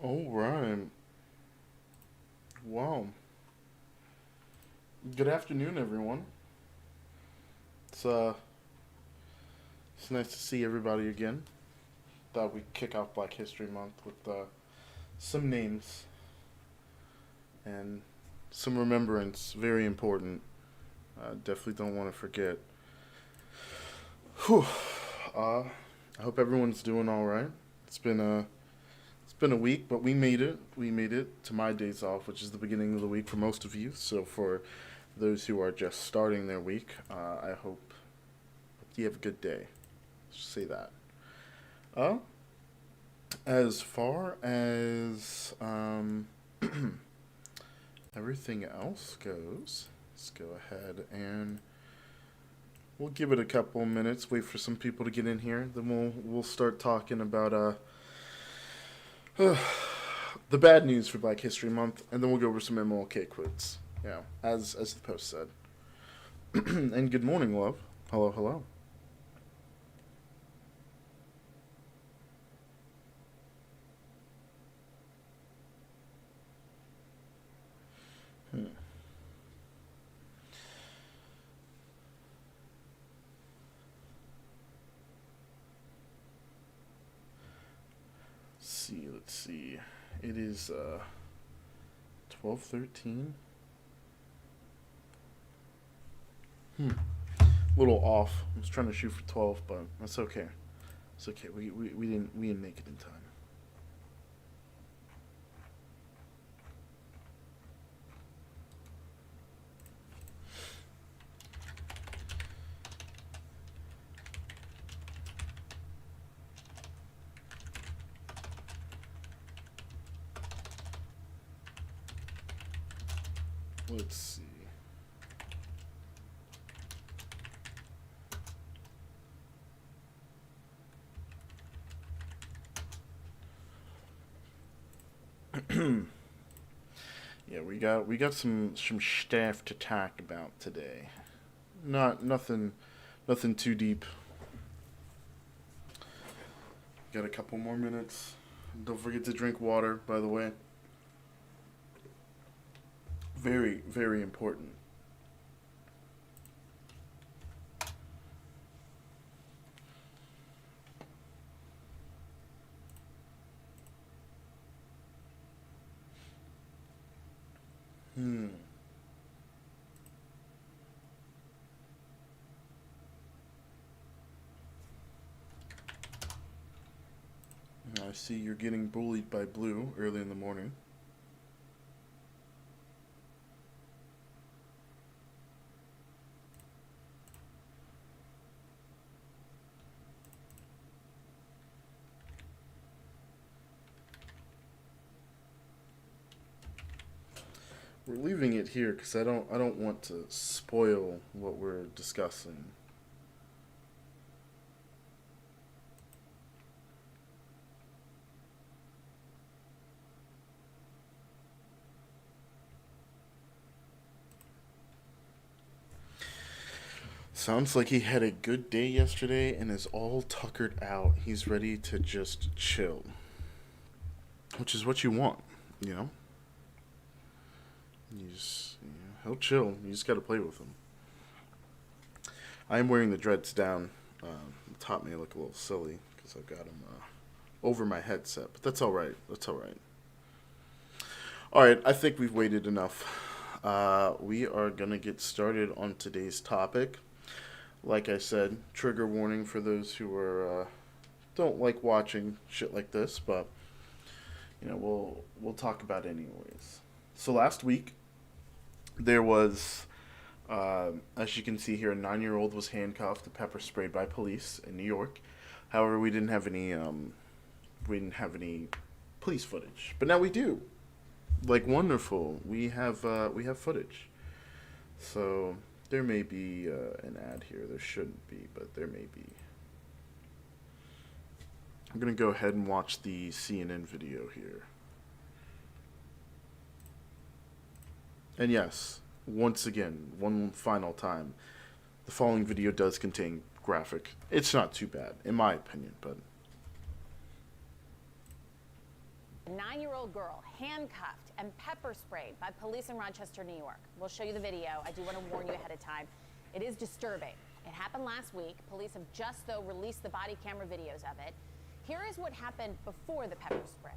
All right. Wow. Good afternoon, everyone. It's uh, it's nice to see everybody again. Thought we'd kick off Black History Month with some names and some remembrance. Very important. Definitely don't want to forget. Whew. Uh, I hope everyone's doing all right. It's been a it's been a week, but we made it. We made it to my days off, which is the beginning of the week for most of you. So for those who are just starting their week, I hope you have a good day. Just say that. Uh, as far as everything else goes, let's go ahead and we'll give it a couple minutes. Wait for some people to get in here. Then we'll start talking about the bad news for Black History Month, and then we'll go over some MLK quotes. Yeah, as the post said. And good morning, love. Hello, hello. Hmm. See, let's see. It is 12:13. Hmm. A little off. I was trying to shoot for 12, but that's okay. It's okay. We didn't make it in time. Let's see. Yeah, we got some stuff to talk about today. Not nothing too deep. Got a couple more minutes. Don't forget to drink water, by the way. Very, very important. Hmm. I see you're getting bullied by Blue early in the morning. We're leaving it here because I don't want to spoil what we're discussing. Sounds like he had a good day yesterday and is all tuckered out. He's ready to just chill, which is what you want, you know. He'll chill. You just got to play with him. I am wearing the dreads down. The top may look a little silly because I've got them over my headset, but that's all right. That's all right. All right, I think we've waited enough. We are gonna get started on today's topic. Like I said, trigger warning for those who are don't like watching shit like this, but we'll talk about it anyways. So last week there was, as you can see here, a 9-year old was handcuffed and pepper sprayed by police in New York. However, we didn't have any police footage, but now we do. Like wonderful, we have footage. So there may be an ad here. There shouldn't be, but there may be. I'm gonna go ahead and watch the CNN video here. And yes, once again, one final time, the following video does contain graphic. It's not too bad, in my opinion, but A 9-year-old girl handcuffed and pepper sprayed by police in Rochester, New York. We'll show you the video. I do want to warn you ahead of time. It is disturbing. It happened last week. Police have just, though, released the body camera videos of it. Here is what happened before the pepper spray.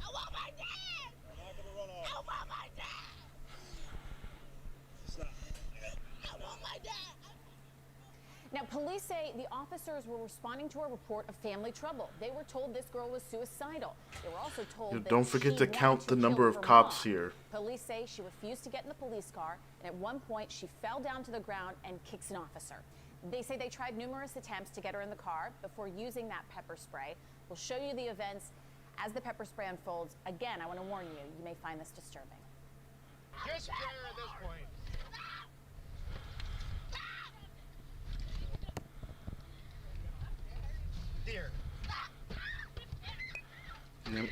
I want my dad! I'm not gonna run off. I want my dad! Stop. I want my dad! Now, police say the officers were responding to a report of family trouble. They were told this girl was suicidal. They were also told that don't forget she to wanted count the kill number of her cops mom. here. Police say she refused to get in the police car, and at one point she fell down to the ground and kicks an officer. They say they tried numerous attempts to get her in the car before using that pepper spray. We'll show you the events as the pepper spray unfolds. Again, I want to warn you, you may find this disturbing. Just scared at this point. Dear. Yep.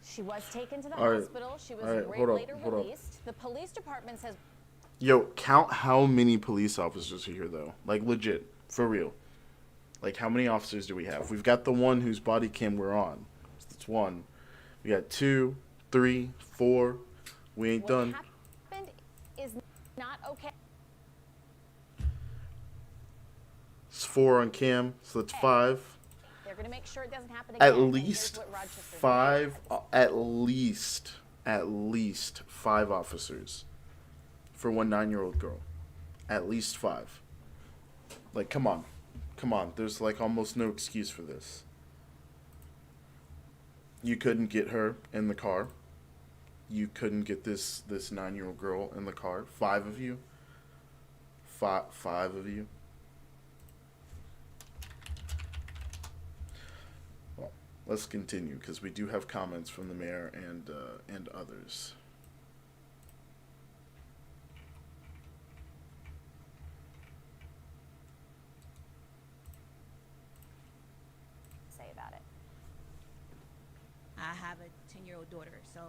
She was taken to the All right. hospital. She was All right, hold up, later hold up. released. The police department says Yo, count how many police officers are here, though. Like, legit. For real. Like, how many officers do we have? We've got the one whose body cam we're on. That's one. We got 2, 3, 4. We ain't done. what happened is not okay. It's 4 on cam, so that's 5. They're going to make sure it doesn't happen again. At And here's least what Rochester's 5. mayor has At least 5 officers for one 9-year-old girl. At least 5. Like, come on. Come on. There's, like, almost no excuse for this. You couldn't get her in the car. You couldn't get this 9-year-old girl in the car. 5 of you. Five of you. Well, let's continue, because we do have comments from the mayor and others. say about it. I have a 10-year-old daughter, so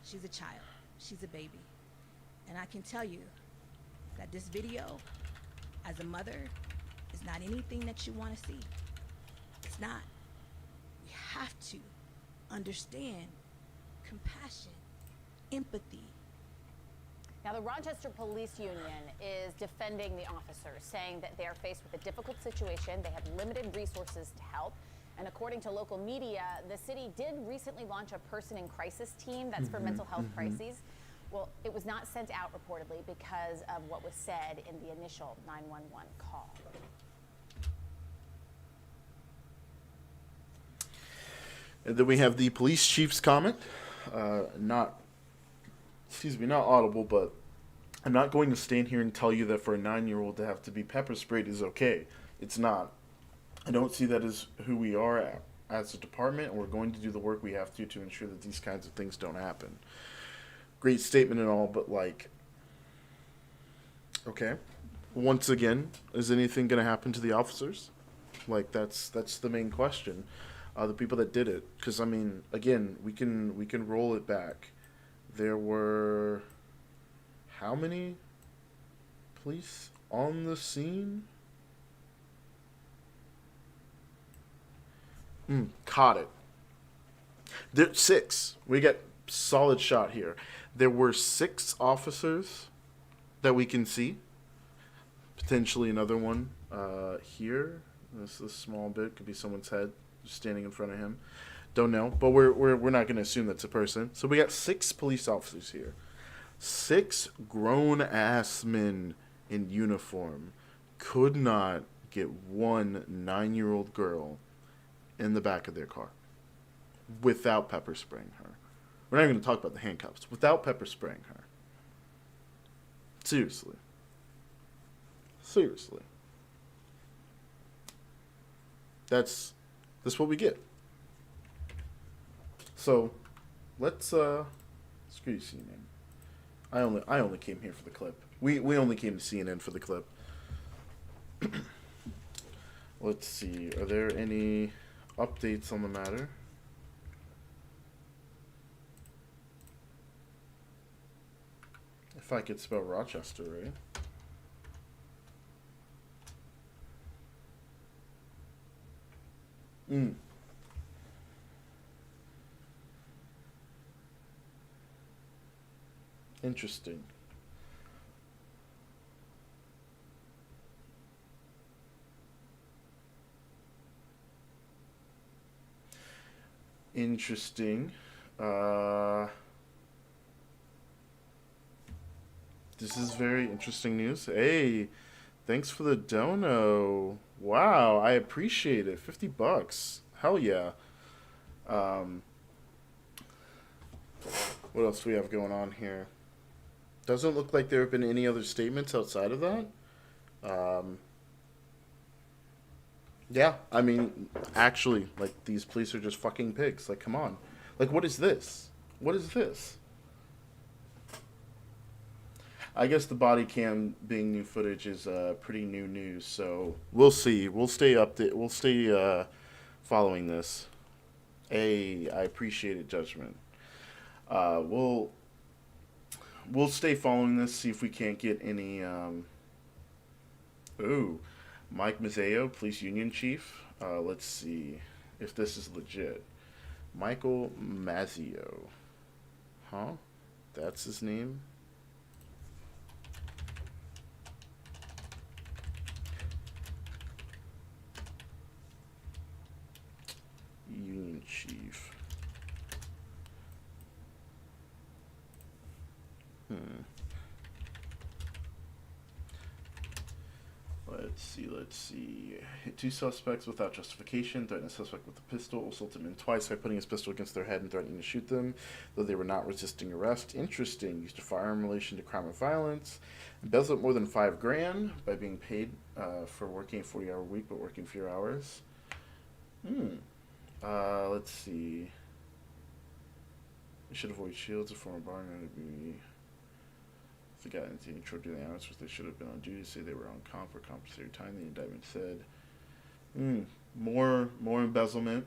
she's a child. She's a baby. And I can tell you that this video, as a mother, is not anything that you want to see. It's not. We have to understand compassion, empathy. Now, the Rochester Police Union is defending the officers, saying that they are faced with a difficult situation. They have limited resources to help. And according to local media, the city did recently launch a person in crisis team that's for mental health crises. Well, it was not sent out reportedly because of what was said in the initial 911 call. And then we have the police chief's comment. Not audible, but I'm not going to stand here and tell you that for a 9-year-old to have to be pepper sprayed is okay. It's not. I don't see that as who we are as a department, and we're going to do the work we have to ensure that these kinds of things don't happen. Great statement and all, but like, okay. Once again, is anything going to happen to the officers? Like, that's the main question. The people that did it, because I mean, again, we can roll it back. There were how many police on the scene? Caught it. There 6. We got solid shot here. There were 6 officers that we can see. Potentially another one here. This is a small bit. Could be someone's head just standing in front of him. Don't know, but we're not going to assume that's a person. So we got 6 police officers here. 6 grown-ass men in uniform could not get one 9-year-old girl in the back of their car without pepper spraying her. We're not even going to talk about the handcuffs. Without pepper spraying her. Seriously. That's what we get. So, let's screw you, CNN. I only came here for the clip. We only came to CNN for the clip. Let's see. Are there any updates on the matter? If I could spell Rochester, right? Interesting. Interesting. Uh, this is very interesting news. Hey, thanks for the dono. Wow, I appreciate it. $50. Hell yeah. Um, what else do we have going on here? Doesn't look like there have been any other statements outside of that. Um, yeah, I mean, actually, like, these police are just fucking pigs. Like, come on. Like, what is this? What is this? I guess the body cam being new footage is pretty new news, so we'll see. We'll stay update. We'll stay following this. I appreciate it, judgment. Uh, we'll we'll stay following this. See if we can't get any. Ooh, Mike Mazzeo, police union chief. Let's see if this is legit. Michael Mazzeo. Huh? That's his name? Union chief. Hmm. Let's see. Hit two suspects without justification, threatened a suspect with a pistol, assaulted him twice by putting his pistol against their head and threatening to shoot them, though they were not resisting arrest. Interesting. Used a firearm in relation to crime of violence. Embezzled more than $5,000 by being paid for working a 40-hour week but working fewer hours. Let's see. They should avoid shields. A former barman to be. The guy in short duty hours, which they should have been on duty, say they were on comp for compensatory time. The indictment said, more embezzlement.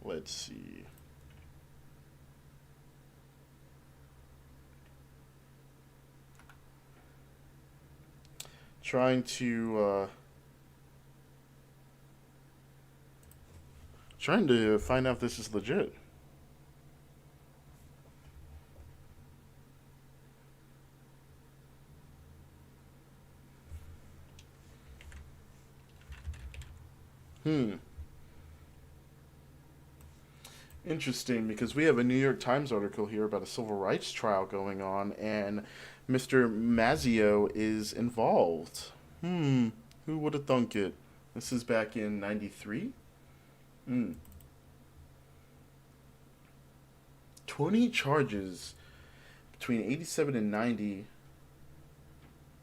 Let's see. Trying to find out if this is legit. Interesting, because we have a New York Times article here about a civil rights trial going on, and Mr. Mazzeo is involved. Who would have thunk it? This is back in '93. 20 charges between 87 and 90,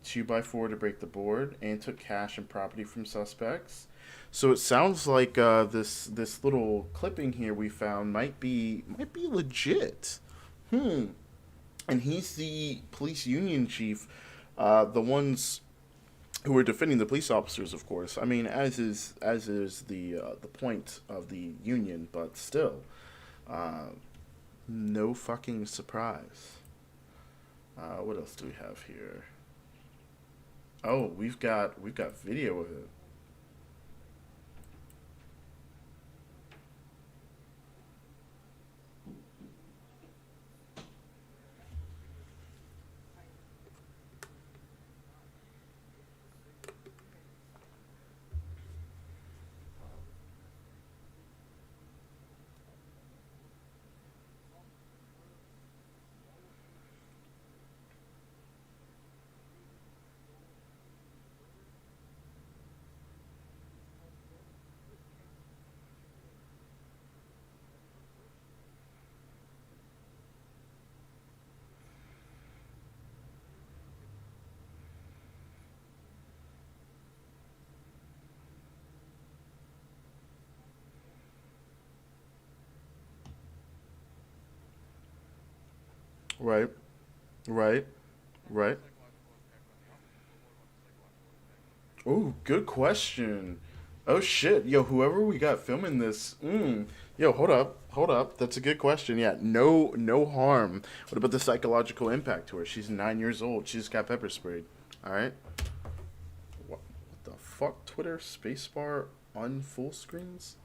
2x4 to break the board, and took cash and property from suspects. So it sounds like this little clipping here we found might be legit. And he's the police union chief, the ones who are defending the police officers, of course. I mean, as is the point of the union, but still, no fucking surprise. What else do we have here? Oh, we've got video of it. Right, right, right. Oh, good question. Oh shit, yo, whoever we got filming this, yo, hold up. That's a good question. Yeah, no harm. What about the psychological impact to her? She's 9 years old. She just got pepper sprayed. All right. What the fuck? Twitter spacebar on full screens?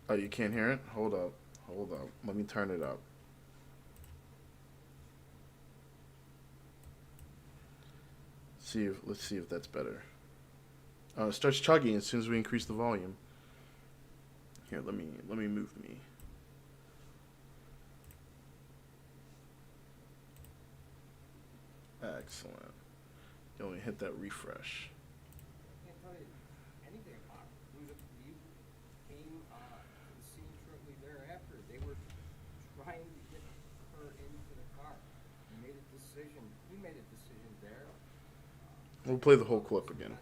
Oh, you can't hear it? Hold up. Hold up. Let me turn it up. Let's see if that's better. It starts chugging as soon as we increase the volume. Here, let me move me. Excellent. You only hit that refresh. I can't tell you anything about it. You came to the scene shortly thereafter. They were trying to get her into the car. You made a decision. He made a decision there. We'll play the whole clip again.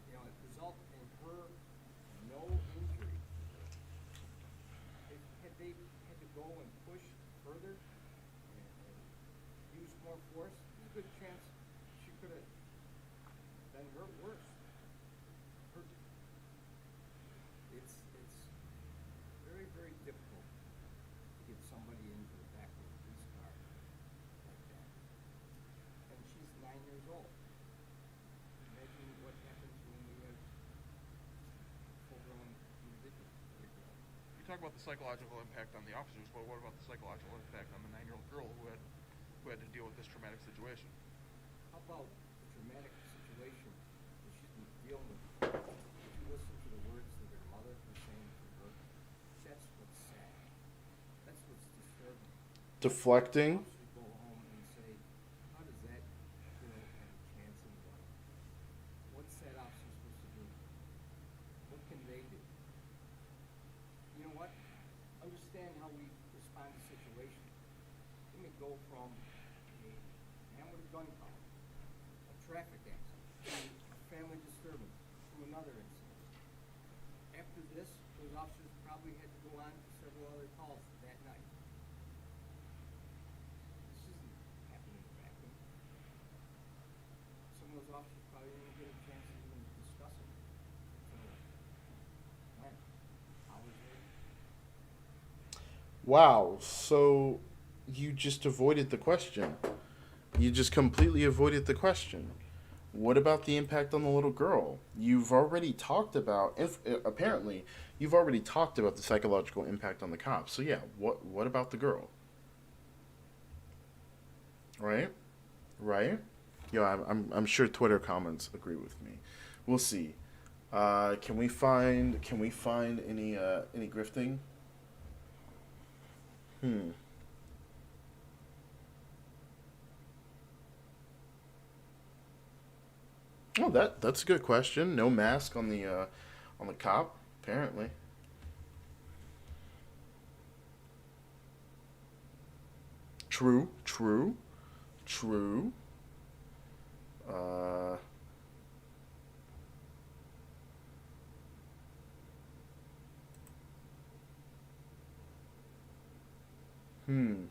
You know, it resulted in her no injury. Had they had to go and push further and use more force, there's a good chance she could have been hurt worse. It's very, very difficult to get somebody into the back of a police car like that. And she's 9 years old. Imagine what happens when we have full-grown individuals. You talk about the psychological impact on the officers, but what about the psychological impact on the 9-year-old girl who had to deal with this traumatic situation? How about the traumatic situation that she's been dealing with? If you listen to the words that her mother was saying to her, that's what's sad. That's what's disturbing. Deflecting. Officers go home and say, how does that girl have a chance in life? What's that officer supposed to do? What can they do? You know what? Understand how we respond to situations. We may go from a man with a gun call, a traffic accident, to a family disturbance, to another incident. After this, those officers probably had to go on to several other calls that night. This isn't happening in a vacuum. Some of those officers probably didn't get a chance to even discuss it. So, when? How was it? Wow. So you just avoided the question. You just completely avoided the question. What about the impact on the little girl? You've already talked about, apparently, you've already talked about the psychological impact on the cops. So yeah, what about the girl? Right? Right? Yeah, I'm sure Twitter comments agree with me. We'll see. Can we find any grifting? Oh, that's a good question. No mask on the cop, apparently. True, true, true. Uh, hmm.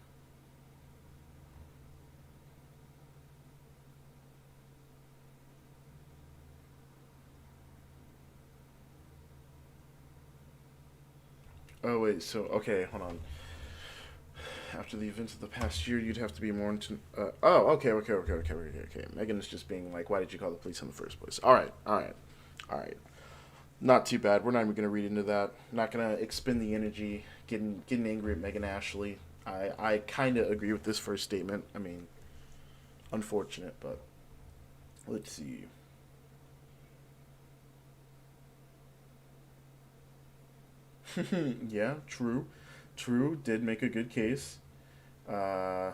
Oh wait, so okay, hold on. After the events of the past year, you'd have to be more into. Okay. Megan is just being like, why did you call the police in the first place? All right. Not too bad. We're not even gonna read into that. Not gonna expend the energy getting angry at Megan Ashley. I kind of agree with this first statement. I mean, unfortunate, but let's see. Yeah, true. True, did make a good case. Uh,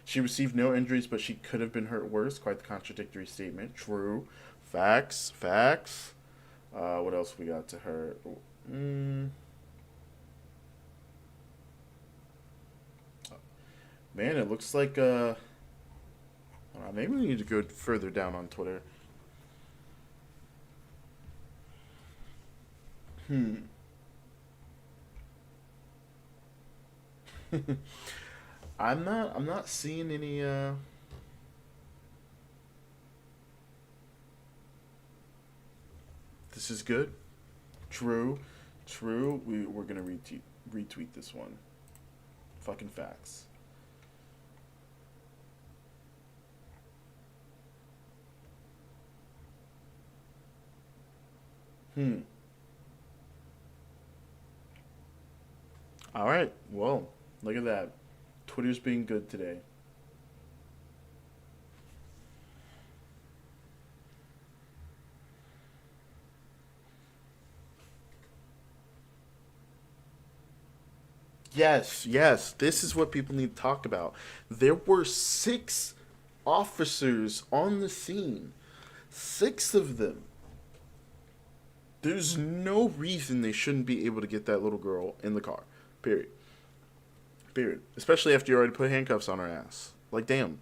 she received no injuries, but she could have been hurt worse. Quite the contradictory statement. True. Facts. Facts. What else we got to her? Man, it looks like maybe we need to go further down on Twitter. I'm not seeing any this is good. True. True. We're gonna retweet this one. Fucking facts. Hmm. All right. Well, look at that. Twitter's being good today. Yes, yes. This is what people need to talk about. There were 6 officers on the scene. 6 of them. There's no reason they shouldn't be able to get that little girl in the car. Period. Period. Especially after you already put handcuffs on her ass. Like, damn.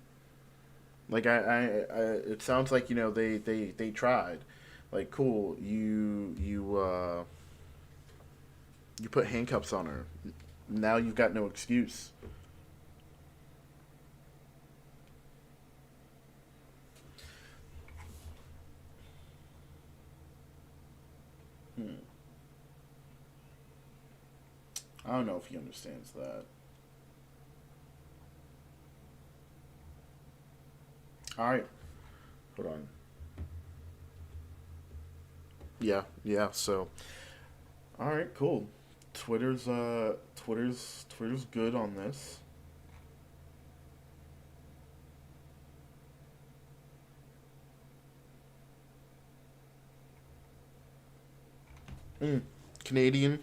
Like, it sounds like, they tried. Like, cool. You put handcuffs on her. Now you've got no excuse. Hmm. I don't know if he understands that. All right. Hold on. Yeah, yeah. So, all right, cool. Twitter's good on this. Mm. Canadian,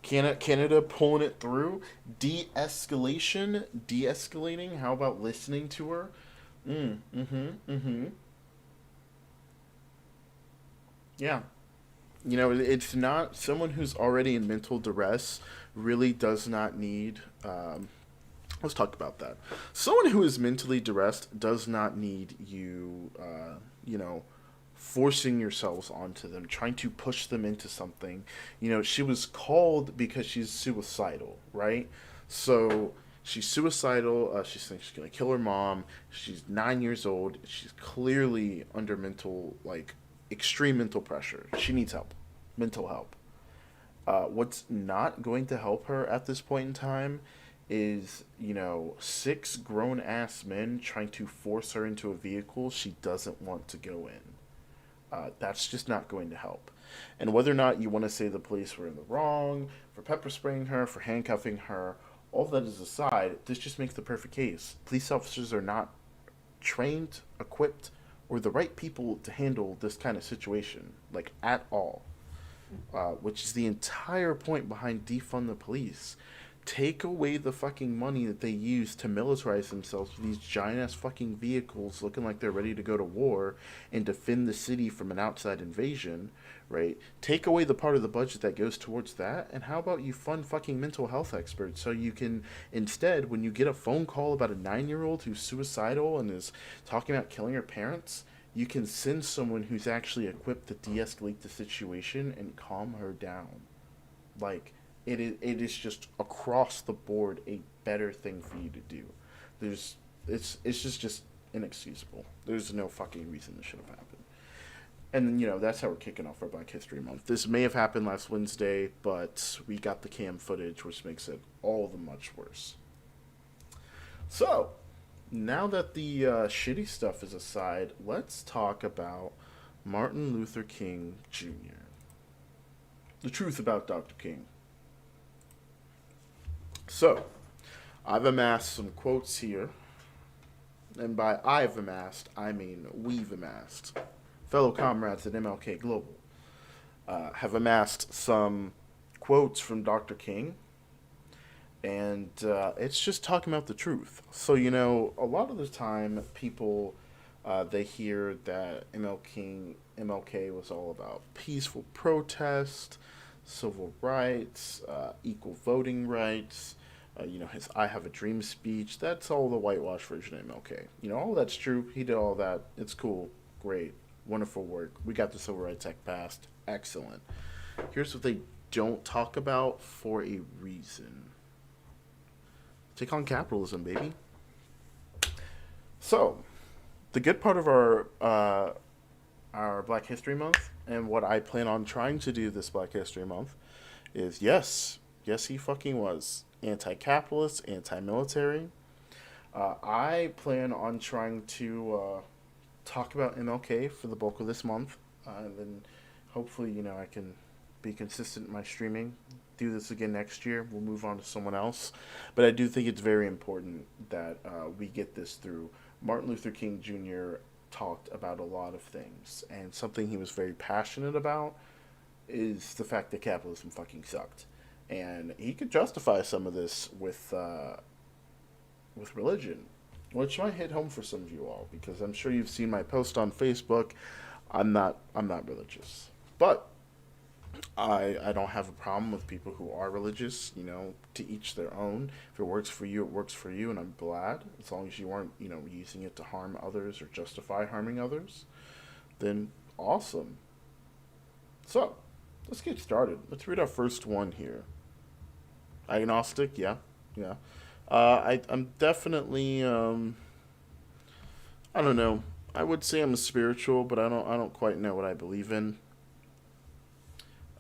Canada pulling it through. De-escalating. How about listening to her? Mm-hmm. Yeah. It's not someone who's already in mental duress really does not need. Let's talk about that. Someone who is mentally duressed does not need you, forcing yourselves onto them, trying to push them into something. She was called because she's suicidal, right? So she's suicidal. She thinks she's gonna kill her mom. She's 9 years old. She's clearly under mental, like, extreme mental pressure. She needs help, mental help. What's not going to help her at this point in time is, 6 grown ass men trying to force her into a vehicle she doesn't want to go in. That's just not going to help. And whether or not you want to say the police were in the wrong for pepper spraying her, for handcuffing her, all that is aside, this just makes the perfect case. Police officers are not trained, equipped, or the right people to handle this kind of situation, like, at all. Which is the entire point behind defund the police. Take away the fucking money that they use to militarize themselves with these giant ass fucking vehicles looking like they're ready to go to war and defend the city from an outside invasion, right? Take away the part of the budget that goes towards that, and how about you fund fucking mental health experts so you can, instead, when you get a phone call about a 9-year-old who's suicidal and is talking about killing her parents, you can send someone who's actually equipped to de-escalate the situation and calm her down. Like, it is just across the board a better thing for you to do. There's it's just inexcusable. There's no fucking reason this should have happened. And that's how we're kicking off our Black History Month. This may have happened last Wednesday, but we got the cam footage, which makes it all the much worse. So, now that the shitty stuff is aside, let's talk about Martin Luther King Jr. The truth about Dr. King. So, I've amassed some quotes here. And by I've amassed, I mean we've amassed. Fellow comrades at MLK Global have amassed some quotes from Dr. King. And it's just talking about the truth. So, a lot of the time, people, they hear that MLK was all about peaceful protest, civil rights, equal voting rights, his I Have a Dream speech. That's all the whitewash version of MLK. All that's true. He did all that. It's cool. Great. Wonderful work. We got the Civil Rights Act passed. Excellent. Here's what they don't talk about for a reason. Take on capitalism, baby. So, the good part of our Black History Month, and what I plan on trying to do this Black History Month, is yes, he fucking was anti-capitalist, anti-military. I plan on trying to talk about MLK for the bulk of this month, and then Hopefully, I can be consistent in my streaming. Do this again next year. We'll move on to someone else. But I do think it's very important that we get this through. Martin Luther King Jr. talked about a lot of things, and something he was very passionate about is the fact that capitalism fucking sucked. And he could justify some of this with religion, which might hit home for some of you all because I'm sure you've seen my post on Facebook. I'm not religious, but I don't have a problem with people who are religious. To each their own. If it works for you, it works for you, and I'm glad as long as you aren't using it to harm others or justify harming others. Then awesome. So let's get started. Let's read our first one here. Agnostic, yeah, yeah. I'm definitely I don't know. I would say I'm a spiritual, but I don't quite know what I believe in.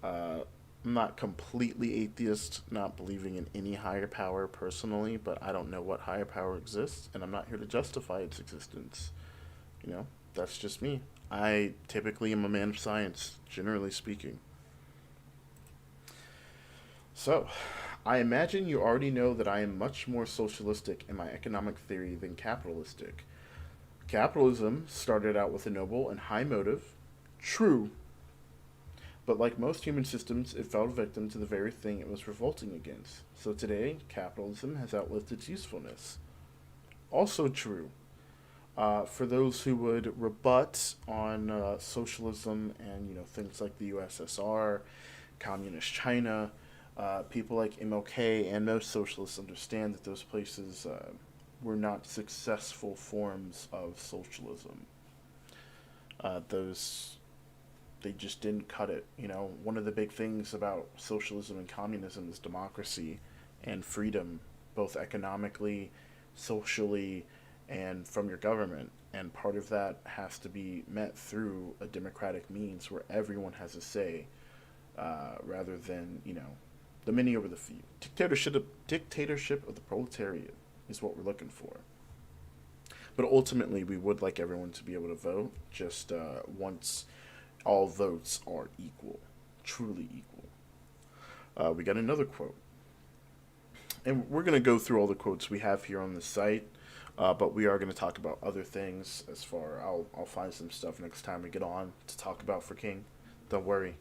Uh, I'm not completely atheist, not believing in any higher power personally, but I don't know what higher power exists, and I'm not here to justify its existence. That's just me. I typically am a man of science, generally speaking. So, I imagine you already know that I am much more socialistic in my economic theory than capitalistic. Capitalism started out with a noble and high motive. True. But like most human systems, it fell victim to the very thing it was revolting against. So today, capitalism has outlived its usefulness. Also true. For those who would rebut on socialism and things like the USSR, communist China, people like MLK and most socialists understand that those places were not successful forms of socialism. Those They just didn't cut it. One of the big things about socialism and communism is democracy and freedom, both economically, socially, and from your government. And part of that has to be met through a democratic means where everyone has a say, rather than the many over the few. Dictatorship of the proletariat is what we're looking for. But ultimately, we would like everyone to be able to vote, just once all votes are equal, truly equal. We got another quote. And we're going to go through all the quotes we have here on the site, but we are going to talk about other things as far. I'll find some stuff next time we get on to talk about for King. Don't worry.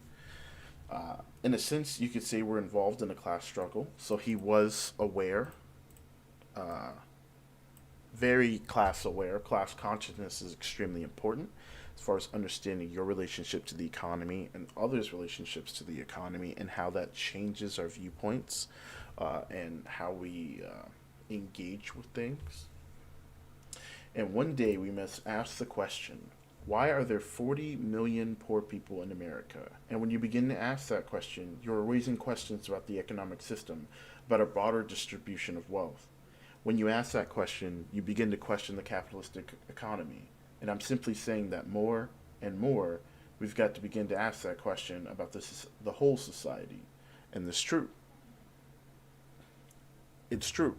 In a sense, you could say we're involved in a class struggle. So he was aware, very class aware. Class consciousness is extremely important as far as understanding your relationship to the economy and others' relationships to the economy and how that changes our viewpoints and how we engage with things. And one day we must ask the question, why are there 40 million poor people in America? And when you begin to ask that question, you're raising questions about the economic system, about a broader distribution of wealth. When you ask that question, you begin to question the capitalistic economy. And I'm simply saying that more and more, we've got to begin to ask that question about the whole society. And it's true. It's true.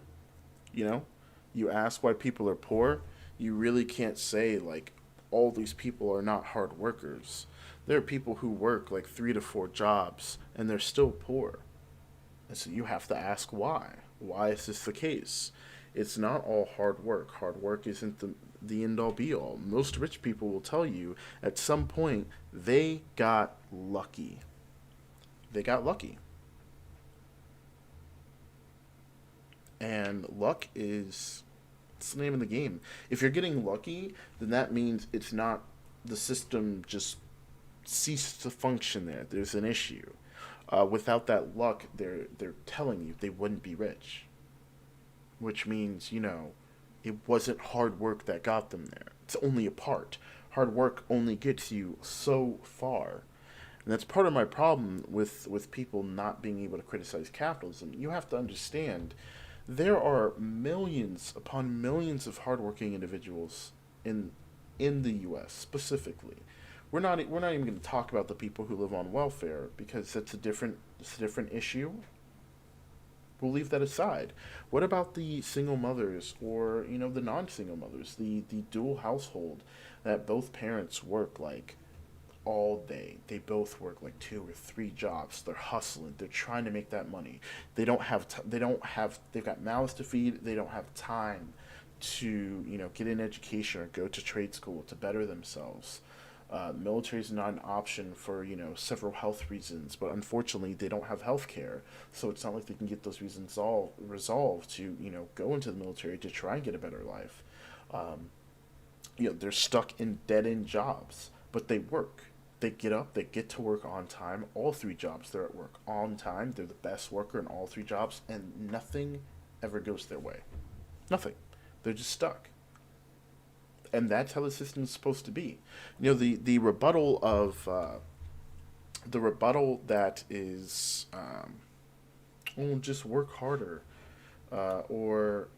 You ask why people are poor, you really can't say, like, all these people are not hard workers. There are people who work like 3 to 4 jobs, and they're still poor. And so you have to ask why. Why is this the case? It's not all hard work. Hard work isn't the end all be all. Most rich people will tell you at some point they got lucky. They got lucky. And luck is it's the name of the game. If you're getting lucky, then that means it's not the system just ceased to function there. There's an issue. Without that luck, they're telling you they wouldn't be rich, which means it wasn't hard work that got them there. It's only a part. Hard work only gets you so far. And that's part of my problem with people not being able to criticize capitalism. You have to understand there are millions upon millions of hardworking individuals in the U.S. specifically. We're not even going to talk about the people who live on welfare because it's a different issue. We'll leave that aside. What about the single mothers or the non-single mothers, the dual household that both parents work like all day. They both work like 2 or 3 jobs. They're hustling. They're trying to make that money. They've got mouths to feed. They don't have time to, get an education or go to trade school to better themselves. Military is not an option for, several health reasons, but unfortunately they don't have health care. So it's not like they can get those reasons all resolved to, go into the military to try and get a better life. Um, they're stuck in dead end jobs, but they work. They get up, they get to work on time. All 3 jobs, they're at work on time. They're the best worker in all 3 jobs, and nothing ever goes their way. Nothing. They're just stuck. And that's how the system is supposed to be. The rebuttal of the rebuttal that is, oh, just work harder, or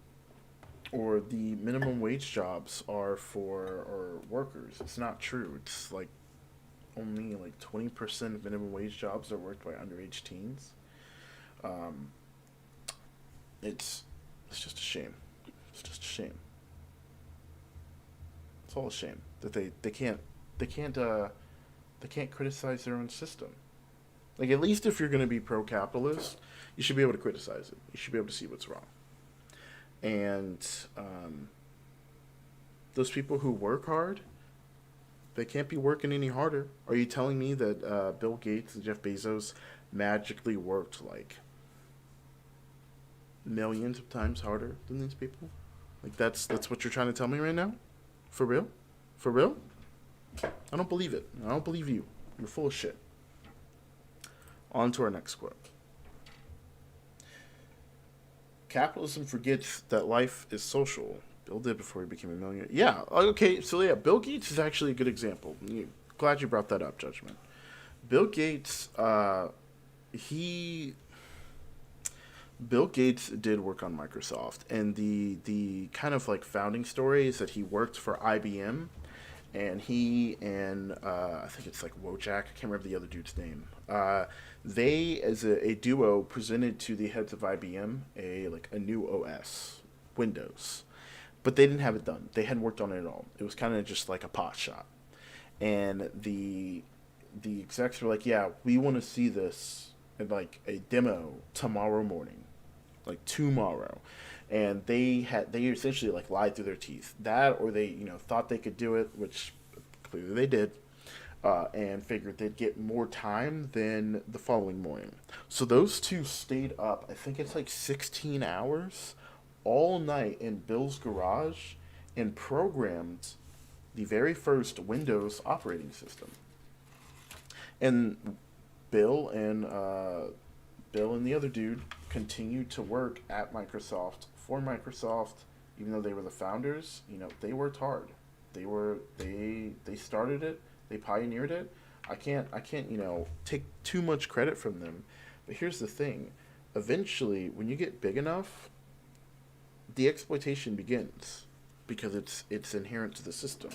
the minimum wage jobs are for or workers. It's not true. It's like only like 20% of minimum wage jobs are worked by underage teens. Um, it's just a shame. It's just a shame. It's all a shame that they can't they can't criticize their own system. Like, at least if you're going to be pro-capitalist, you should be able to criticize it. You should be able to see what's wrong. And those people who work hard, they can't be working any harder. Are you telling me that Bill Gates and Jeff Bezos magically worked like millions of times harder than these people? Like, that's what you're trying to tell me right now? For real? For real? I don't believe it. I don't believe you. You're full of shit. On to our next quote. Capitalism forgets that life is social. Bill did before he became a millionaire. Yeah, okay, so yeah, Bill Gates is actually a good example. Glad you brought that up, Judgment. Bill Gates, Bill Gates did work on Microsoft, and the kind of like founding story is that he worked for IBM, and he and I think it's like Wojak, I can't remember the other dude's name. They, as a duo, presented to the heads of IBM a new OS, Windows, but they didn't have it done. They hadn't worked on it at all. It was kind of just like a pot shot, and the execs were like, "Yeah, we want to see this in like a demo tomorrow morning, like tomorrow." And they essentially like lied through their teeth. That, or they thought they could do it, which clearly they did, and figured they'd get more time than the following morning. So those two stayed up. I think it's like 16 hours, all night in Bill's garage, and programmed the very first Windows operating system. And Bill and the other dude continued to work at Microsoft for Microsoft, even though they were the founders. They worked hard. They started it. They pioneered it. I can't take too much credit from them. But here's the thing: eventually, when you get big enough, the exploitation begins, because it's inherent to the system.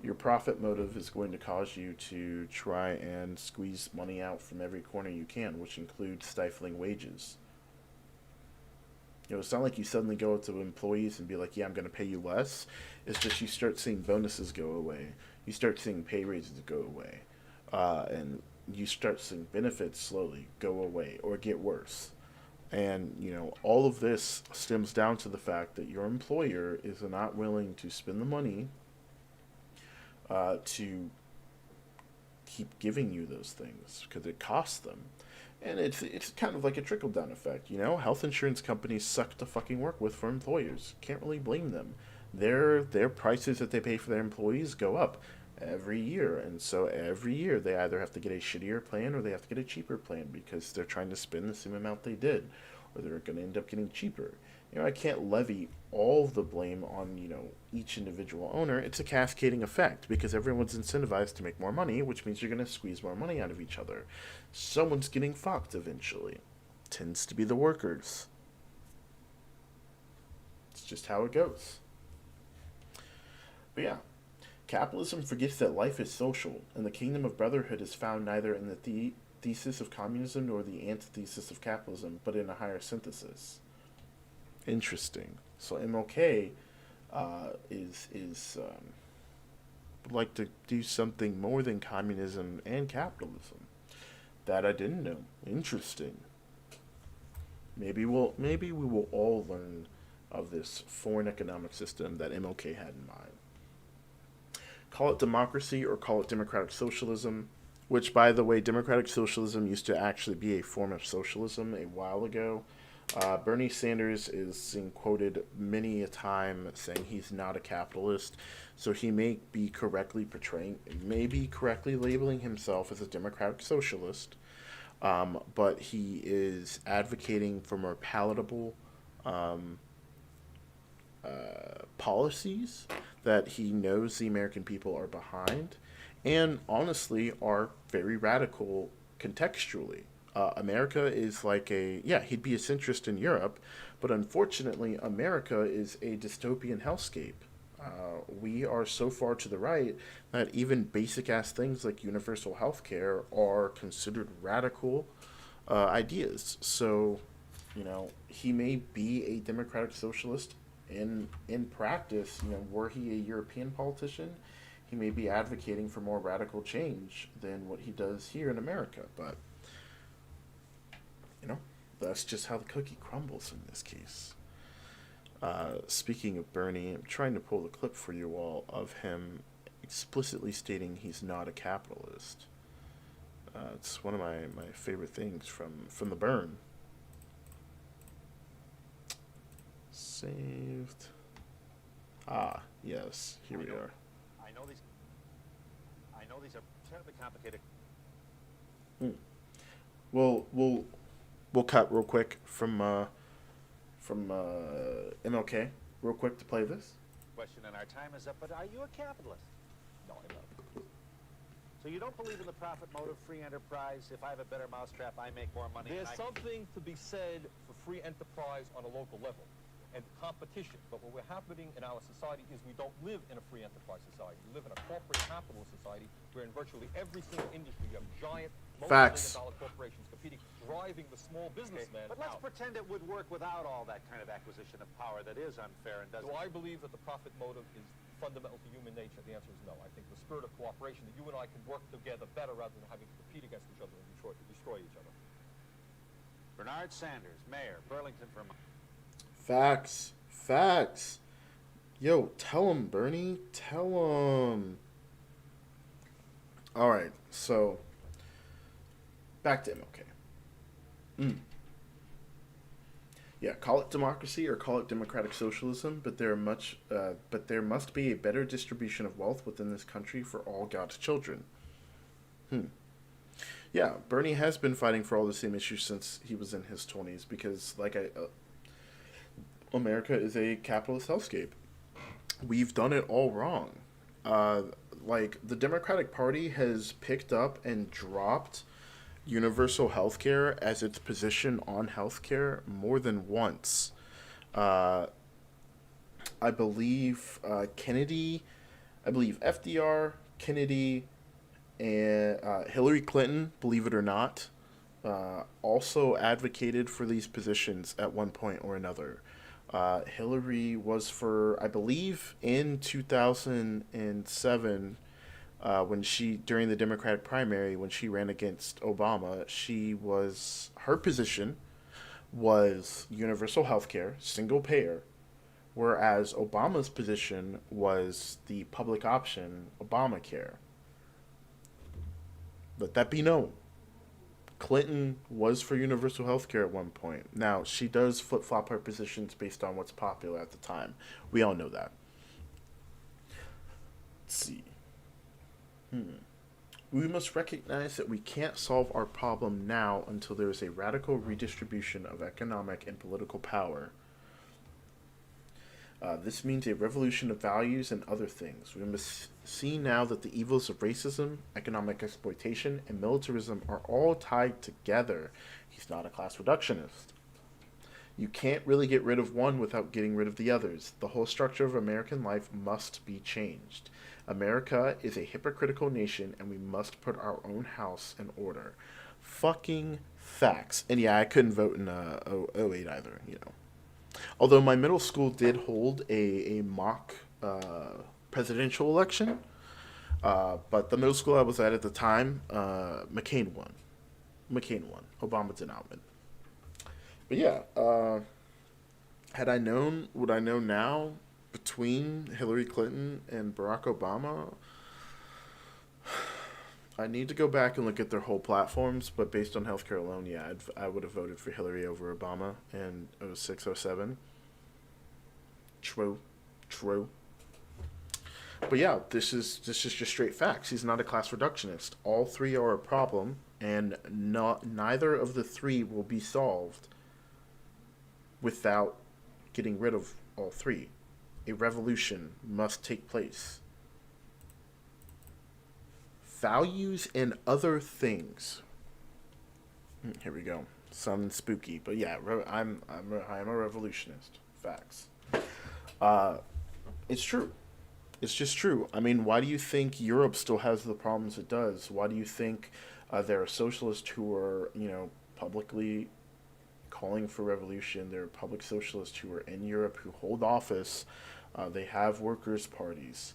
Your profit motive is going to cause you to try and squeeze money out from every corner you can, which includes stifling wages. It's not like you suddenly go up to employees and be like, "Yeah, I'm going to pay you less." It's just you start seeing bonuses go away. You start seeing pay raises go away. And you start seeing benefits slowly go away or get worse. And, all of this stems down to the fact that your employer is not willing to spend the money to keep giving you those things, because it costs them. And it's kind of like a trickle down effect. Health insurance companies suck to fucking work with for employers. Can't really blame them. Their prices that they pay for their employees go up every year, and so every year they either have to get a shittier plan or they have to get a cheaper plan, because they're trying to spend the same amount they did, or they're going to end up getting cheaper. I can't levy all the blame on, each individual owner. It's a cascading effect, because everyone's incentivized to make more money, which means you're going to squeeze more money out of each other. Someone's getting fucked eventually. Tends to be the workers. It's just how it goes. But yeah, capitalism forgets that life is social, and the kingdom of brotherhood is found neither in the thesis of communism nor the antithesis of capitalism, but in a higher synthesis. Interesting. So MLK is would like to do something more than communism and capitalism. That I didn't know. Interesting. Maybe we will all learn of this foreign economic system that MLK had in mind. Call it democracy or call it democratic socialism, which, by the way, democratic socialism used to actually be a form of socialism a while ago. Bernie Sanders is seen quoted many a time saying he's not a capitalist, so he may be correctly labeling himself as a democratic socialist, but he is advocating for more palatable policies that he knows the American people are behind, and honestly are very radical contextually. America is like he'd be a centrist in Europe, but unfortunately, America is a dystopian hellscape. We are so far to the right that even basic ass things like universal health care are considered radical ideas. So, he may be a democratic socialist in practice. Were he a European politician, he may be advocating for more radical change than what he does here in America. But that's just how the cookie crumbles in this case. Speaking of Bernie, I'm trying to pull the clip for you all of him explicitly stating he's not a capitalist. It's one of my favorite things from the burn. Saved. Yes, here we are. I know these are terribly complicated. We'll cut real quick from MLK real quick to play this. Question, and our time is up, but are you a capitalist? No, I'm not. So you don't believe in the profit motive, free enterprise? If I have a better mousetrap, I make more money. There's something to be said for free enterprise on a local level and competition. But what we're happening in our society is we don't live in a free enterprise society. We live in a corporate capitalist society where in virtually every single industry you have giant multi-billion-dollar corporations competing, driving the small businessman But let's out. pretend it would work without all that kind of acquisition of power that is unfair and doesn't... Do I believe that the profit motive is fundamental to human nature? The answer is no. I think the spirit of cooperation, that you and I can work together better rather than having to compete against each other and destroy each other. Bernard Sanders, Mayor, Burlington, Vermont. Facts. Yo, tell him, Bernie. Tell him. All right, so back to MLK. Yeah, call it democracy or call it democratic socialism, but there must be a better distribution of wealth within this country for all God's children. Yeah, Bernie has been fighting for all the same issues since he was in his 20s because, America is a capitalist hellscape. We've done it all wrong. The Democratic Party has picked up and dropped universal health care as its position on health care more than once. I believe FDR, Kennedy, and Hillary Clinton, believe it or not, also advocated for these positions at one point or another. Hillary was for, I believe, in 2007, during the Democratic primary, when she ran against Obama, her position was universal health care, single payer, whereas Obama's position was the public option, Obamacare. Let that be known. Clinton was for universal health care at one point. Now, she does flip-flop her positions based on what's popular at the time. We all know that. Let's see. We must recognize that we can't solve our problem now until there is a radical redistribution of economic and political power. This means a revolution of values and other things. We must see now that the evils of racism, economic exploitation, and militarism are all tied together. He's not a class reductionist. You can't really get rid of one without getting rid of the others. The whole structure of American life must be changed. America is a hypocritical nation, and we must put our own house in order. Fucking facts. And yeah, I couldn't vote in 08 either, Although my middle school did hold a mock presidential election, But the middle school I was at the time, McCain won. McCain won. Obama did not win. But yeah, had I known what I know now between Hillary Clinton and Barack Obama, I need to go back and look at their whole platforms. But based on healthcare alone, yeah, I would have voted for Hillary over Obama in 06, 07. True. True. But yeah, this is just straight facts. He's not a class reductionist. All three are a problem, and neither of the three will be solved without getting rid of all three. A revolution must take place. Values and other things. Here we go. Sounding spooky, but yeah, I'm a revolutionist. Facts. It's true. It's just true. I mean, why do you think Europe still has the problems it does? Why do you think there are socialists who are, publicly calling for revolution? There are public socialists who are in Europe who hold office. They have workers' parties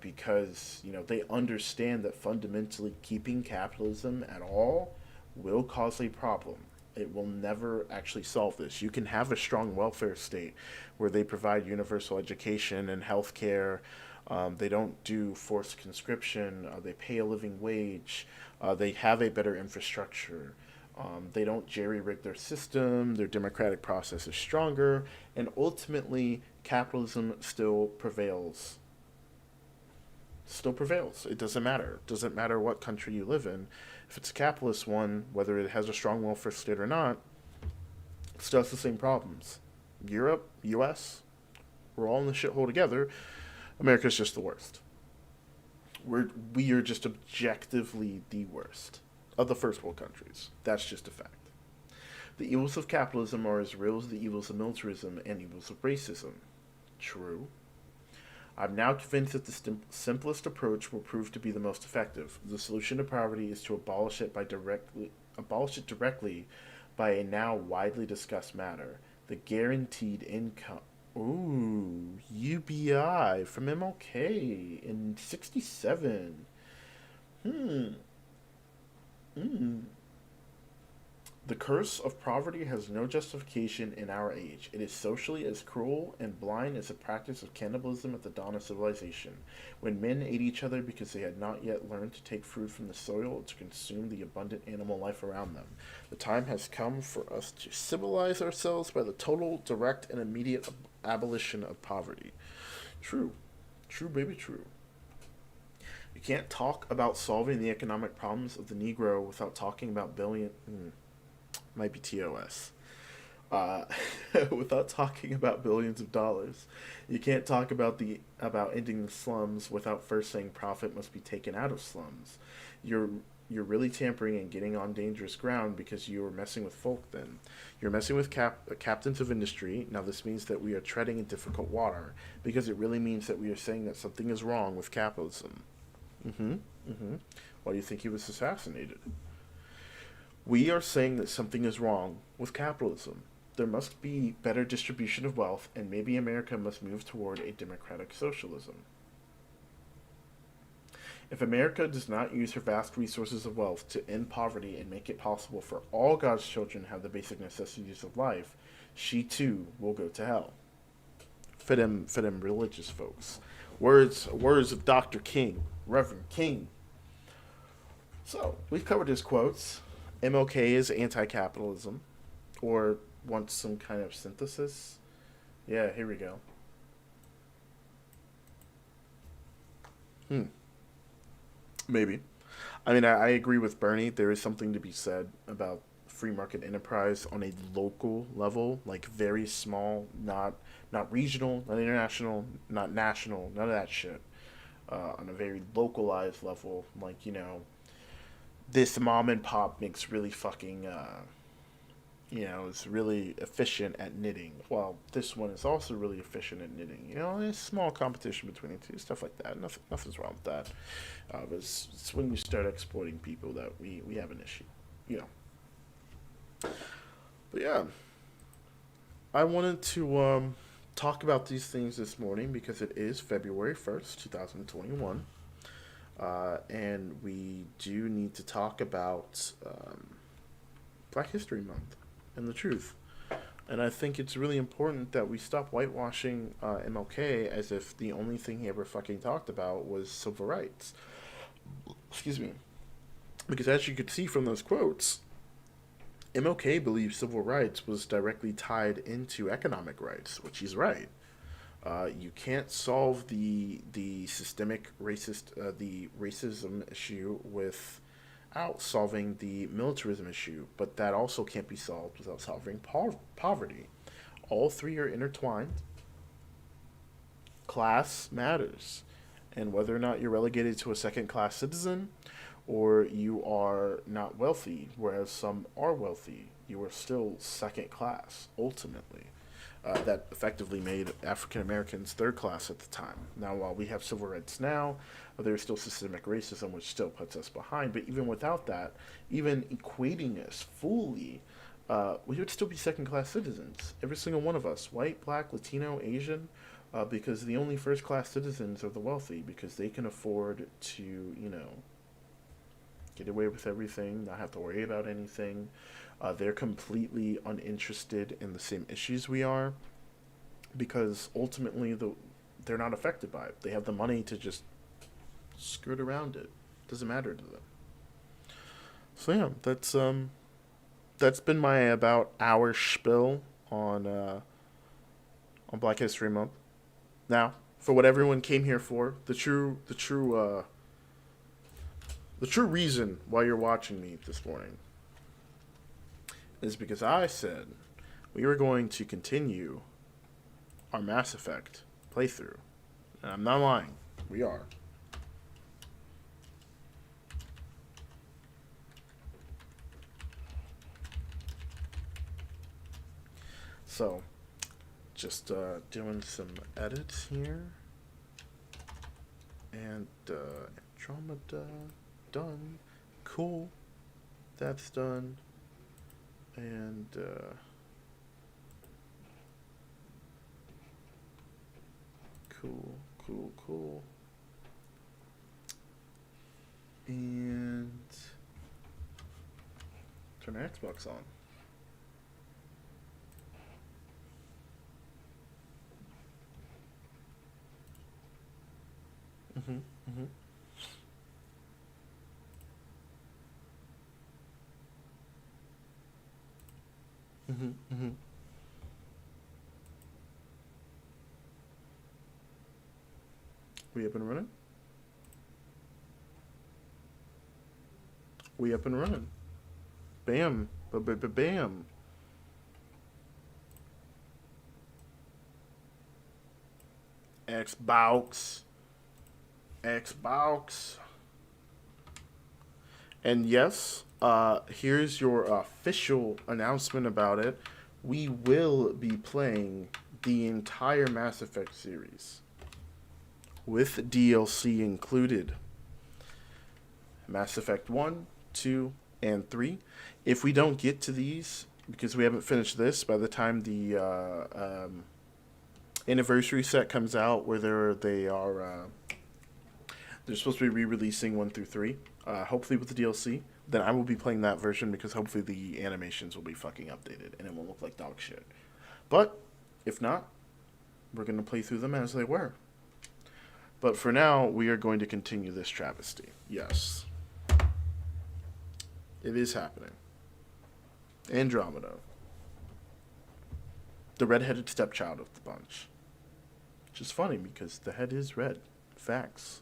because, they understand that fundamentally keeping capitalism at all will cause a problem. It will never actually solve this. You can have a strong welfare state where they provide universal education and health care. They don't do forced conscription. They pay a living wage. They have a better infrastructure. They don't jerry-rig their system. Their democratic process is stronger. And ultimately, capitalism still prevails. Still prevails. It doesn't matter. It doesn't matter what country you live in. If it's a capitalist one, whether it has a strong welfare state or not, it still has the same problems. Europe, US, we're all in the shithole together. America's just the worst. We are just objectively the worst of the first world countries. That's just a fact. The evils of capitalism are as real as the evils of militarism and evils of racism. True. I'm now convinced that the simplest approach will prove to be the most effective. The solution to poverty is to abolish it directly by a now widely discussed matter: the guaranteed income. Ooh, UBI from MLK in '67. The curse of poverty has no justification in our age. It is socially as cruel and blind as the practice of cannibalism at the dawn of civilization, when men ate each other because they had not yet learned to take food from the soil to consume the abundant animal life around them. The time has come for us to civilize ourselves by the total, direct, and immediate abolition of poverty. True. True, baby, true. You can't talk about solving the economic problems of the Negro without talking about might be TOS. Without talking about billions of dollars. You can't talk about ending the slums without first saying profit must be taken out of slums. You're really tampering and getting on dangerous ground because you are messing with folk then. You're messing with captains of industry. Now this means that we are treading in difficult water because it really means that we are saying that something is wrong with capitalism. Why do you think he was assassinated? We are saying that something is wrong with capitalism. There must be better distribution of wealth, and maybe America must move toward a democratic socialism. If America does not use her vast resources of wealth to end poverty and make it possible for all God's children to have the basic necessities of life, she too will go to hell. For them religious folks. Words of Dr. King, Reverend King. So, we've covered his quotes. MLK is anti-capitalism, or wants some kind of synthesis. Yeah, here we go. Maybe. I mean, I agree with Bernie. There is something to be said about free market enterprise on a local level, like very small, not regional, not international, not national, none of that shit. On a very localized level, like, this mom and pop makes really fucking, is really efficient at knitting. Well, this one is also really efficient at knitting. There's small competition between the two, stuff like that. Nothing's wrong with that. But it's when you start exploiting people that we have an issue, But yeah, I wanted to talk about these things this morning because it is February 1st, 2021. And we do need to talk about Black History Month and the truth. And I think it's really important that we stop whitewashing MLK as if the only thing he ever fucking talked about was civil rights. Excuse me. Because as you could see from those quotes, MLK believes civil rights was directly tied into economic rights, which he's right. You can't solve the systemic the racism issue without solving the militarism issue, but that also can't be solved without solving poverty. All three are intertwined. Class matters, and whether or not you're relegated to a second-class citizen or you are not wealthy, whereas some are wealthy, you are still second class, ultimately. That effectively made African Americans third class at the time. Now, while we have civil rights now, there's still systemic racism, which still puts us behind. But even without that, even equating us fully, we would still be second class citizens. Every single one of us, white, black, Latino, Asian, because the only first class citizens are the wealthy, because they can afford to, get away with everything, not have to worry about anything. They're completely uninterested in the same issues we are, because ultimately they're not affected by it. They have the money to just skirt around it. Doesn't matter to them. So yeah, that's been my about hour spiel on Black History Month. Now, for what everyone came here for, the true reason why you're watching me this morning is because I said we were going to continue our Mass Effect playthrough. And I'm not lying. We are. So, just doing some edits here. And Andromeda done. Cool. That's done. And cool. And turn our Xbox on. Mm-hmm. We up and running? We up and running. Bam. Bam. Xbox. And yes, here's your official announcement about it. We will be playing the entire Mass Effect series, with DLC included. Mass Effect 1, 2, and 3. If we don't get to these, because we haven't finished this, by the time the anniversary set comes out, where they're supposed to be re-releasing 1 through 3, hopefully with the DLC, then I will be playing that version, because hopefully the animations will be fucking updated and it won't look like dog shit. But if not, we're going to play through them as they were. But for now, we are going to continue this travesty. Yes. It is happening. Andromeda. The red-headed stepchild of the bunch. Which is funny, because the head is red. Facts.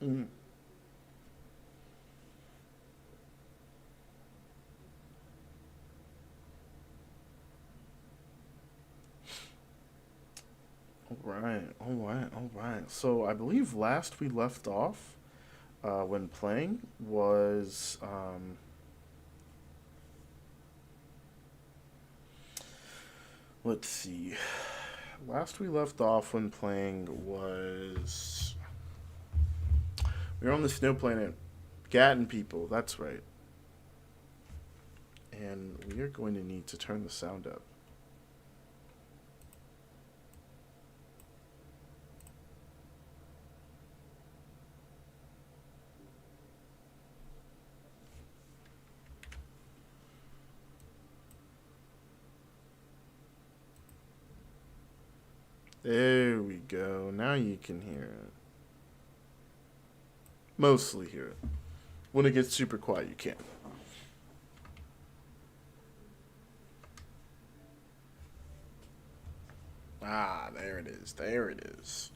Mm. All right. So I believe last we left off when playing was let's see. Last we left off when playing was we were on the snow planet Gatting people, that's right. And we are going to need to turn the sound up. There we go. Now you can hear it. Mostly hear it. When it gets super quiet, you can't. Ah, there it is. There it is.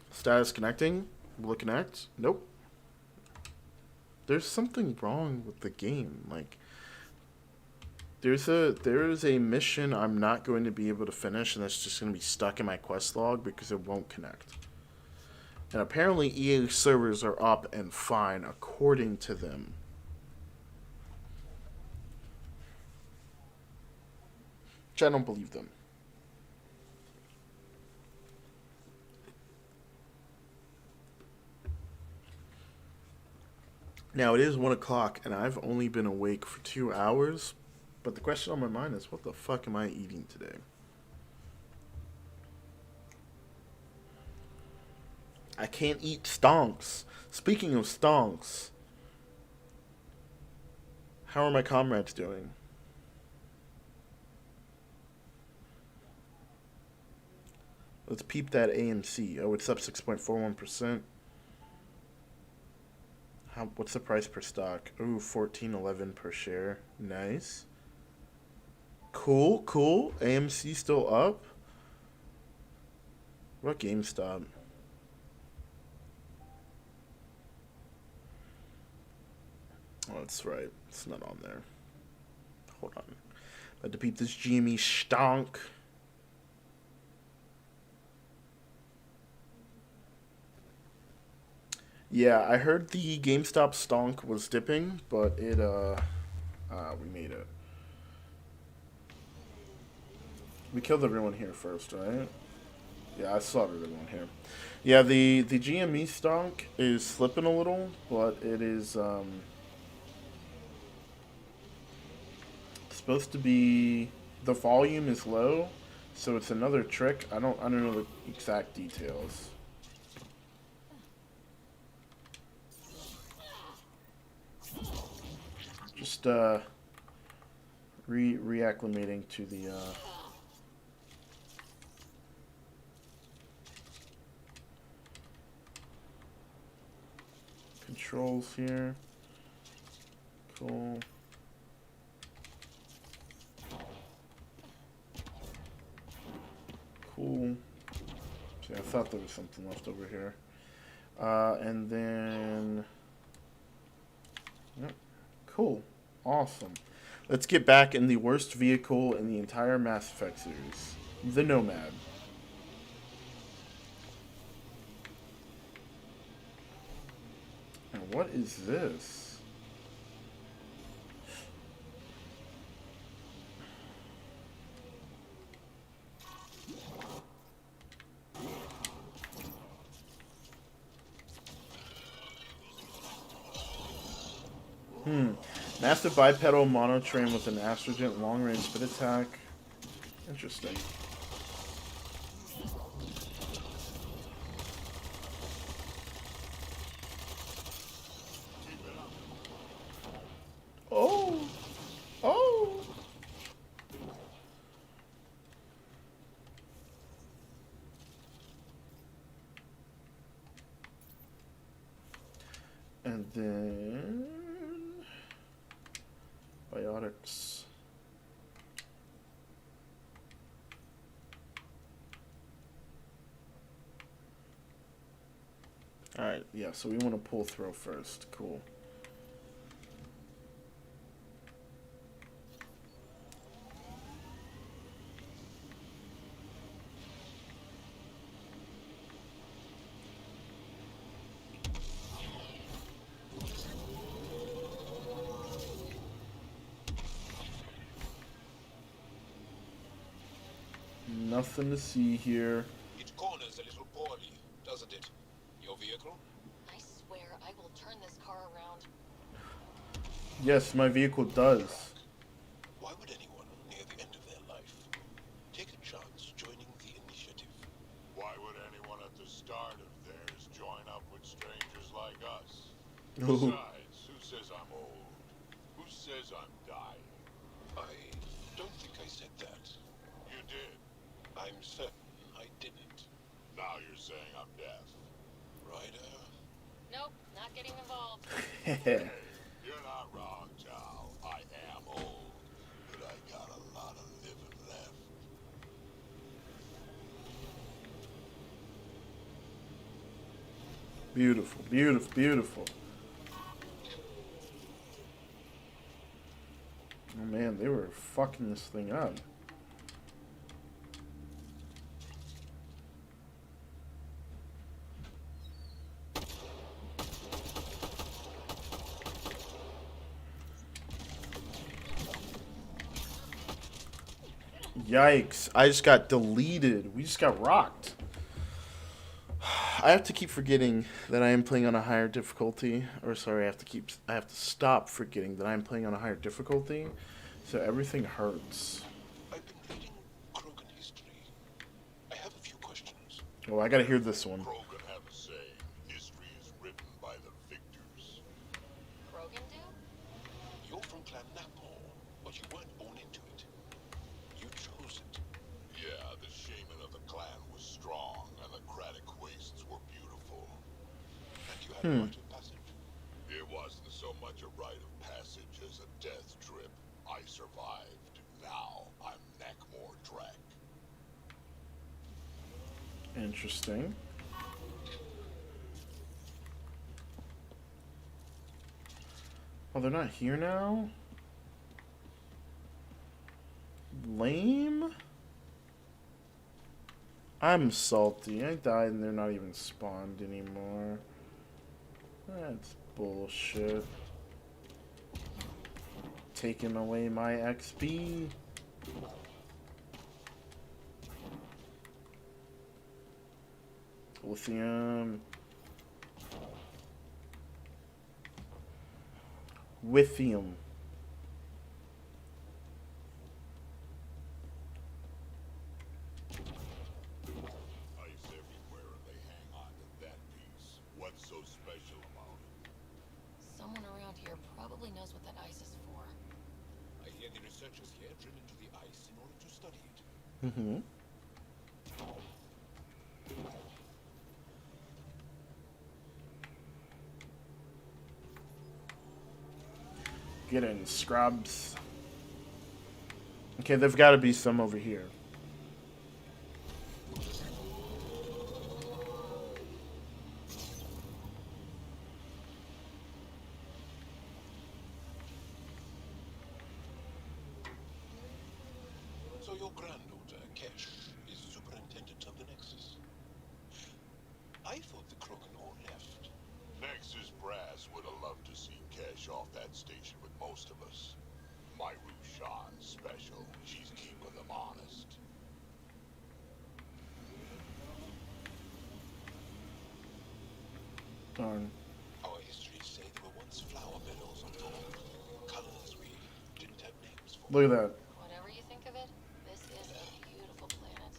Status connecting. Will it connect? Nope. There's something wrong with the game. Like, there is a mission I'm not going to be able to finish, and that's just going to be stuck in my quest log because it won't connect. And apparently EA servers are up and fine according to them. Which I don't believe them. Now it is 1 o'clock and I've only been awake for 2 hours. But the question on my mind is, what the fuck am I eating today? I can't eat stonks. Speaking of stonks, how are my comrades doing? Let's peep that AMC. Oh, it's up 6.41%. What's the price per stock? Ooh, $14.11 per share. Nice. Cool, cool. AMC still up. What about GameStop? Oh, that's right. It's not on there. Hold on. About to peep this GME stonk. Yeah, I heard the GameStop stonk was dipping, but it, we made it. We killed everyone here first, right? Yeah, I slaughtered everyone here. Yeah, the GME stonk is slipping a little, but it is, supposed to be, the volume is low, so it's another trick. I don't know the exact details. Just reacclimating to the controls here. Cool. Cool. See, I thought there was something left over here. And then, yep. Cool. Awesome. Let's get back in the worst vehicle in the entire Mass Effect series. The Nomad. And what is this? Massive bipedal monotrain with an Astrogen long-range spit attack. Interesting. Oh! Oh! And then biotics. Alright, yeah, so we want to pull throw first. Cool. Nothing to see here. It corners a little poorly, doesn't it? Your vehicle? I swear I will turn this car Yes, my vehicle does. Why would anyone near the end of their life take a chance joining the initiative? Why would anyone at the start of theirs join up with strangers like us? Ooh. Besides, who says I'm old? Who says I'm dying? I don't think I said that. You did. I'm certain I didn't. Now you're saying I'm deaf. Ryder? Nope, not getting involved. Hey, you're not wrong, Tal. I am old, but I got a lot of living left. Beautiful, beautiful, beautiful. Oh man, they were fucking this thing up. Yikes, I just got deleted. We just got rocked. I have to keep forgetting that I am playing on a higher difficulty. Or sorry, I have to stop forgetting that I am playing on a higher difficulty. So everything hurts. I've been reading Krogan history. I have a few questions. Oh, I gotta hear this one. Krogan have a saying, history is written by the victors. Krogan do? You're from Clan Napor, but you weren't born into it. You chose it. Yeah, the shaman of the clan was strong, and the Craddock wastes were beautiful. And you had a rite of passage. It wasn't so much a rite of passage as a death trip. I survived. Now I'm Neckmore Drek. Interesting. Oh, they're not here now? Lame? I'm salty. I died and they're not even spawned anymore. That's bullshit. Taking away my XP. Lithium. Lithium. Ice everywhere and they hang on to that piece. What's so special about it? Someone around here probably knows what that ice is for. I hear the researchers here drill into the ice in order to study it. Mm-hmm. Get in, scrubs. Okay, there've got to be some over here. So your granddaughter, Kesh, is superintendent of the Nexus. I thought the Krogan all left. Nexus Brass would have loved to see Cash off that station with most of us. My Rushan's special. She's keeping them honest. Darn. Our histories say there were once flower meadows on top. Colors we didn't have names for. Look at that. Whatever you think of it, this is a beautiful planet.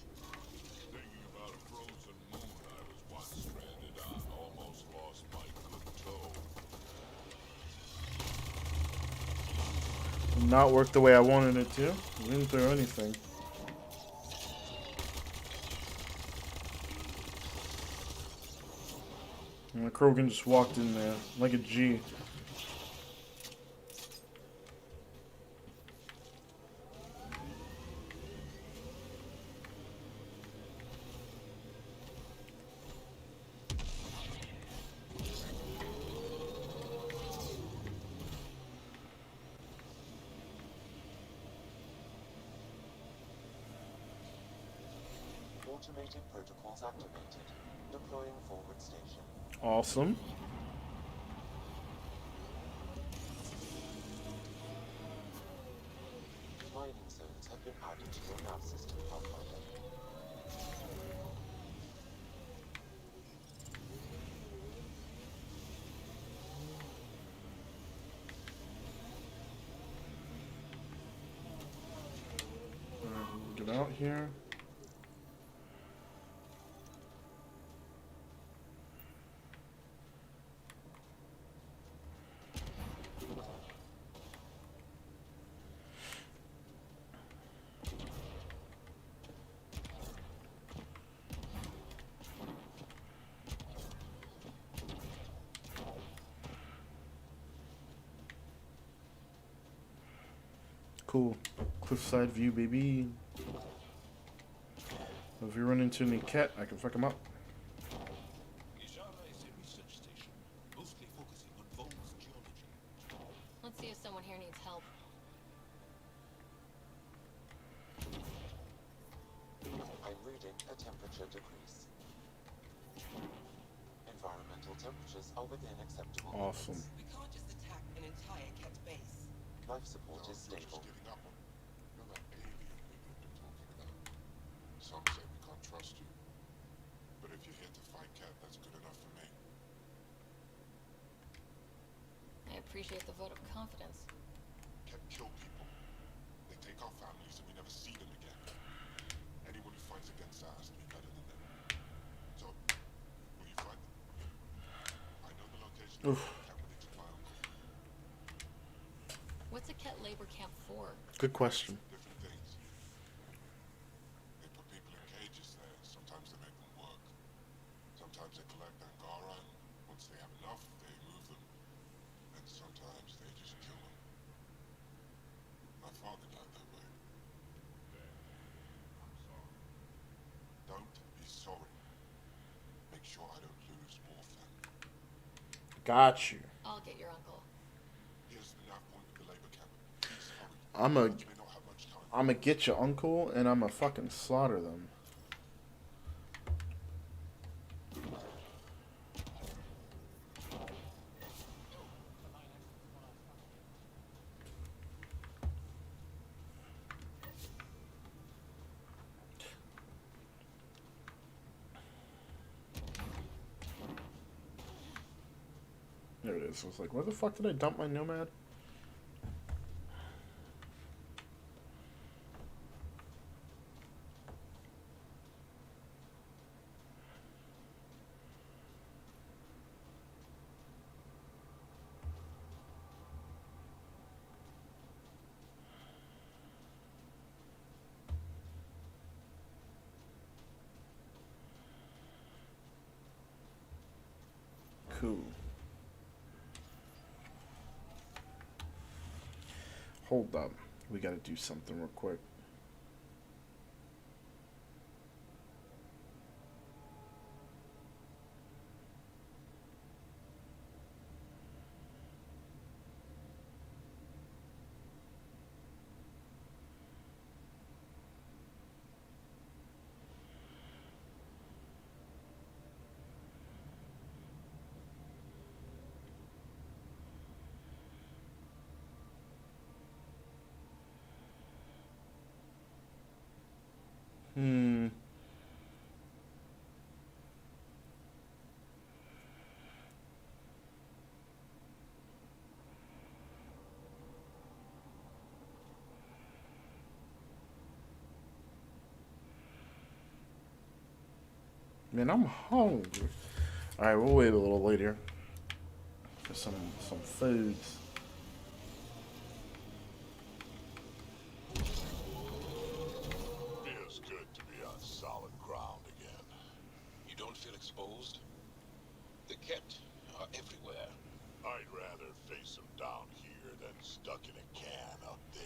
Thinking about a frozen moon I was once stranded on. Almost lost my good toe. Not work the way I wanted it to. Didn't throw anything. And the Krogan just walked in there like a G. Automated protocols activated. Deploying forward station. Awesome. Mining zones have been added to your nav system, Pathfinder. out here. Cool. Cliffside view, baby. If we run into any cat, I can fuck him up. Ishara is a research station, mostly focusing on Vol's geology. Let's see if someone here needs help. I'm reading a temperature decrease. Environmental temperatures are within acceptable Awesome. limits. We can't just attack an entire cat base. Life support is You're stable. just getting up on. You're that alien thing I've been talking about. Some say we can't trust you. But if you're here to fight Cat, that's good enough for me. I appreciate the vote of confidence. Cat kill people. They take our families and we never see them again. Anyone who fights against that has to be better than them. So, will you fight them? I know the location of Oof. Cat when it's my uncle. What's a cat labor camp for? Good question. Different things. They put people in cages there. Sometimes they make them work. Sometimes they collect Angara, and once they have enough, they move them. And sometimes they just kill them. My father died that way. I'm sorry. Don't be sorry. Make sure I don't lose more family. Got you. I'll get your uncle. Here's the nav point of the labor camp. Please hurry. I'ma You may not have much time. get your uncle and I'ma fucking slaughter them. There it is. I was like, where the fuck did I dump my nomad? Cool. Hold up. We gotta do something real quick. Man, I'm hungry. Alright, we'll wait a little later for some foods. Feels good to be on solid ground again. You don't feel exposed? The Ket are everywhere. I'd rather face them down here than stuck in a can up there.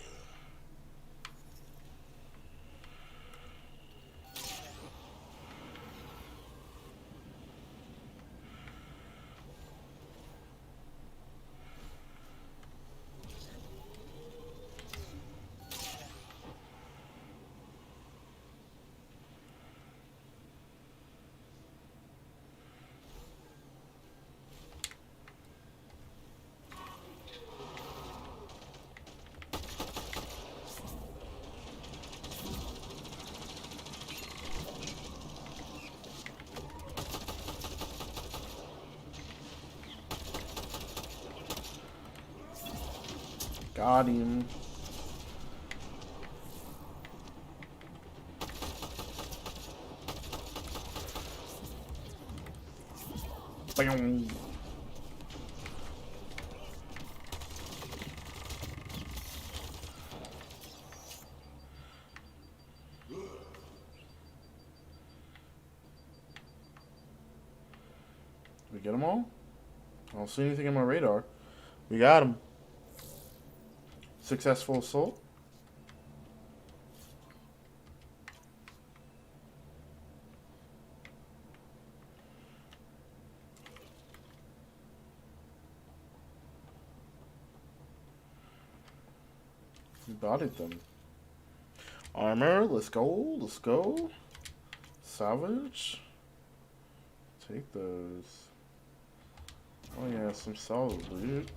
Got him. get them all? I don't see anything on my radar. We got him. Successful assault. We bodied them. Armor, let's go, let's go. Salvage. Take those. Oh yeah, some solid loot.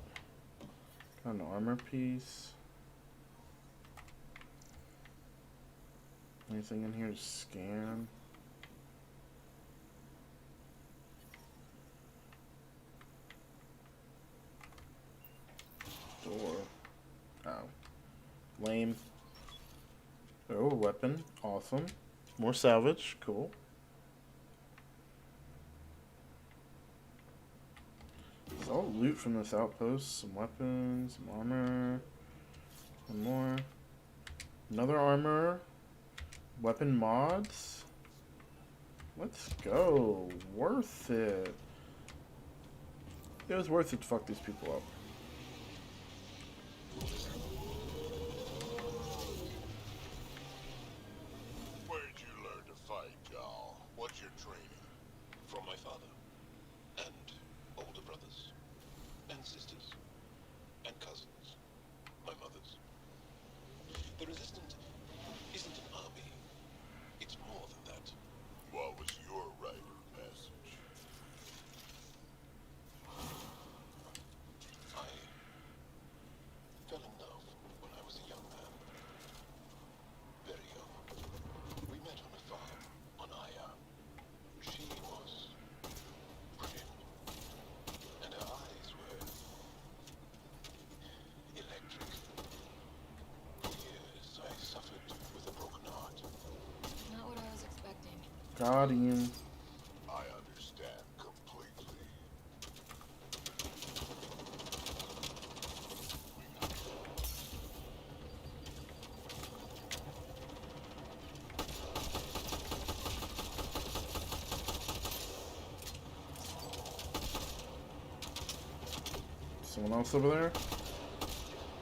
Got an armor piece. Anything in here to scan? Door. Oh. Lame. Oh, weapon. Awesome. More salvage. Cool. It's all loot from this outpost. Some weapons, some armor. One more. Another armor. Weapon mods. Let's go. Worth it. It was worth it to fuck these people up. Where'd you learn to fight, y'all? What's your training? From my father. And older brothers. And sisters. And cousins. My mother's. The Resistance isn't an army. It's more than that. What was your rite of passage? I fell in love when I was a young man. Very young. We met on a farm on Aya. She was pretty, and her eyes were electric. For years I suffered with a broken heart. Not what I was expecting. Got him. I understand completely. Someone else over there?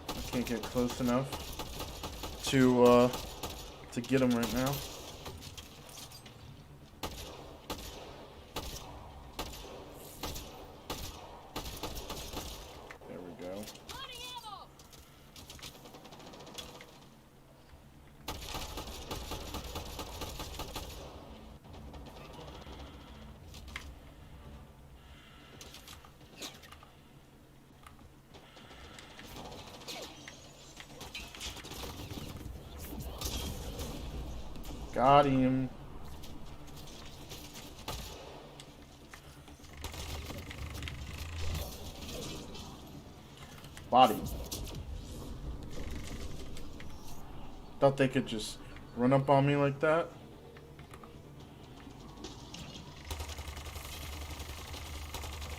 I can't get close enough to get him right now. There we go. Got him. Body. Thought they could just run up on me like that.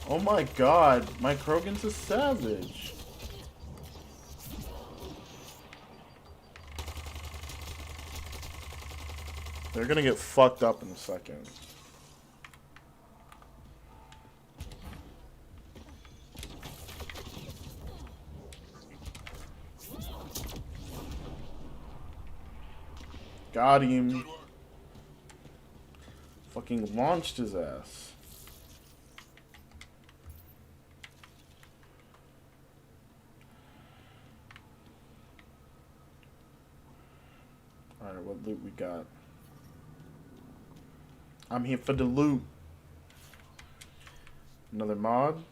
Oh my god, my Krogan's a savage. They're gonna get fucked up in a second. Got him. Fucking launched his ass. Alright, what loot we got? I'm here for the loot. Another mod.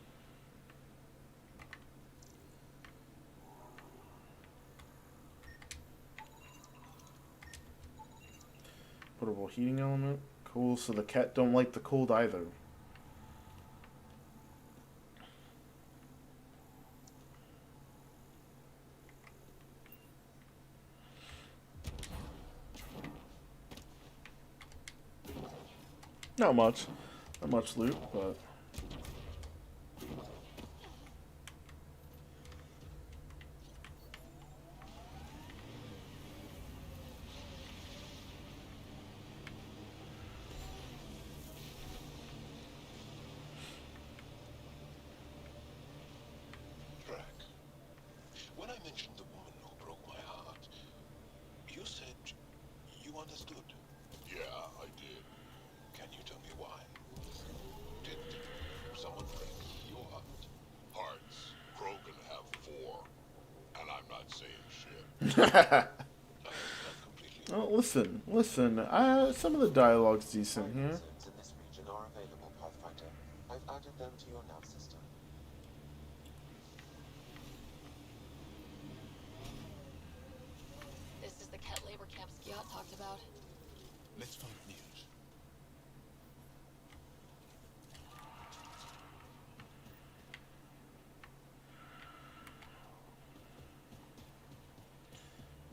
Portable heating element. Cool, so the cat don't like the cold either. Not much. Not much loot, but... Oh, listen. Some of the dialogue's decent here. Zones in this region are available, Pathfinder. I've added them to your nav system. This is the Ket labor camp Skiat talked about. Let's find news.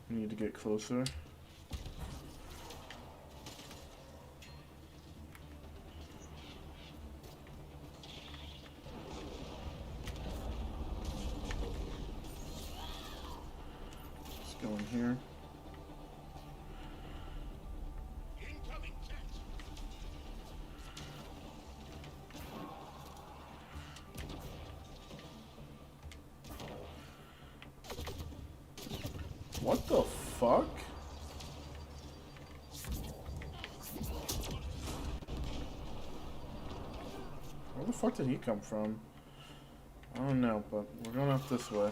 We need to get closer. Let's go in here. Incoming jet. What the fuck? Where the fuck did he come from? I don't know, but we're going up this way.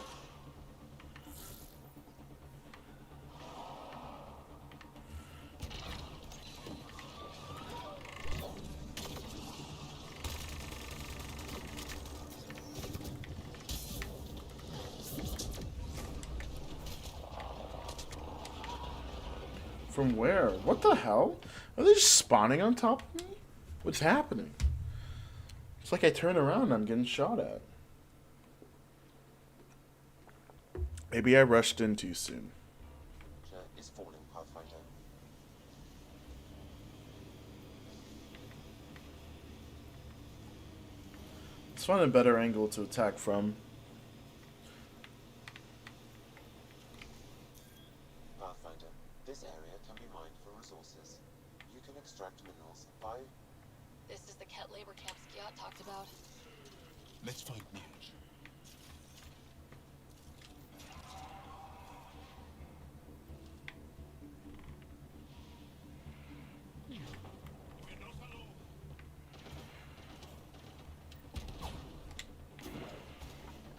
From where? What the hell? Are they just spawning on top of me? What's happening? It's like I turn around and I'm getting shot at. Maybe I rushed in too soon. Is falling, Pathfinder. Let's find a better angle to attack from. Pathfinder, this area can be mined for resources. You can extract minerals by... This is the Ket labor camp Skiat talked about. Let's find news.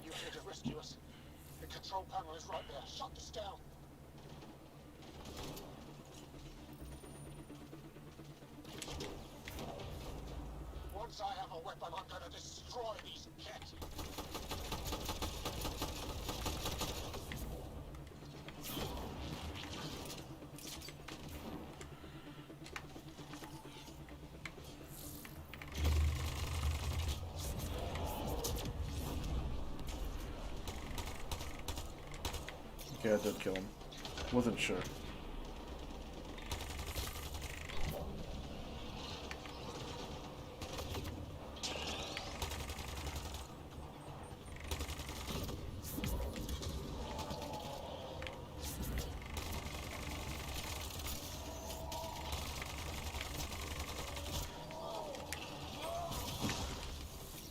You're here to rescue us. The control panel is right there. Shut this down. Once I have a weapon, I'm gonna destroy these cats. Okay, I did kill him. Wasn't sure.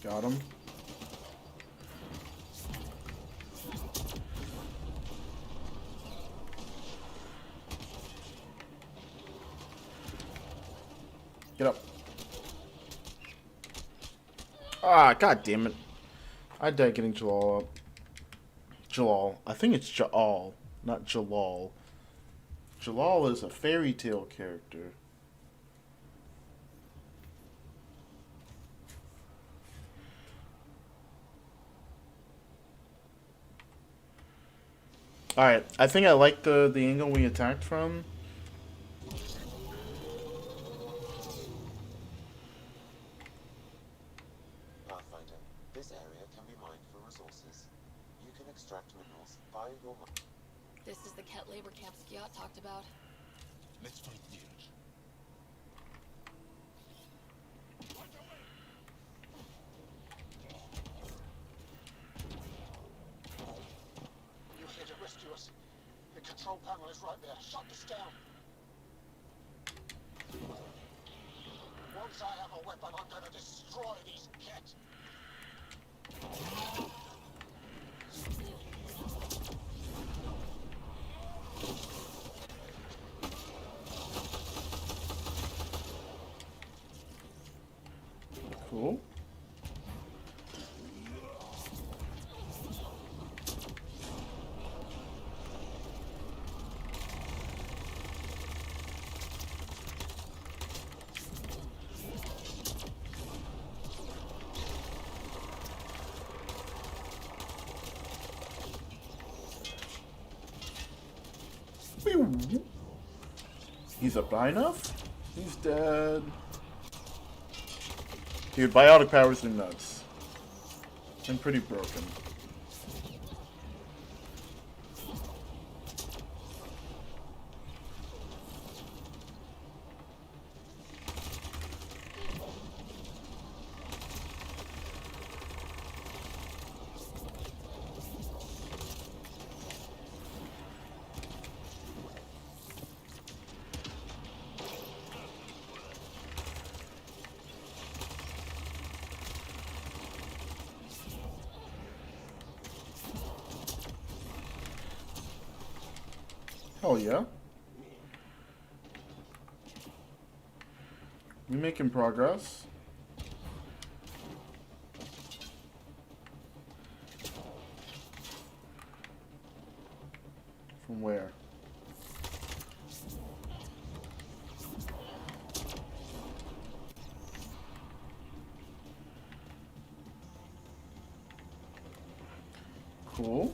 Got him. Get up. Ah, god damn it. I died getting Jalal up. Jalal. I think it's Ja'al, not Jalal. Jalal is a fairy tale character. Alright, I think I like the angle we attacked from. Pathfinder, this area can be mined for resources. You can extract minerals by your... This is the Ket labor camp Skiat talked about. Let's find news. You're here to rescue us. The control panel is right there. Shut this down. Once I have a weapon, I'm gonna destroy these cats. Cool. He's up high enough? He's dead. Dude, biotic powers are nuts. And pretty broken. Hell yeah. We making progress. From where? Cool.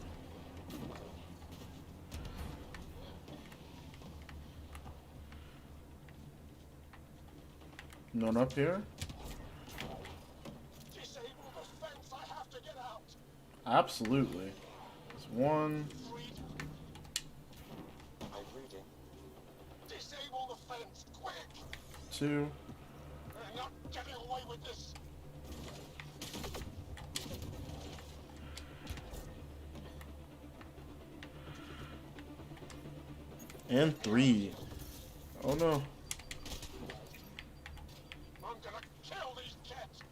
None up here? Disable the fence. I have to get out. Absolutely. There's one. I'm reading. Disable the fence, quick! Two. They're not getting away with this. And three. Oh no. I'm gonna kill these kids.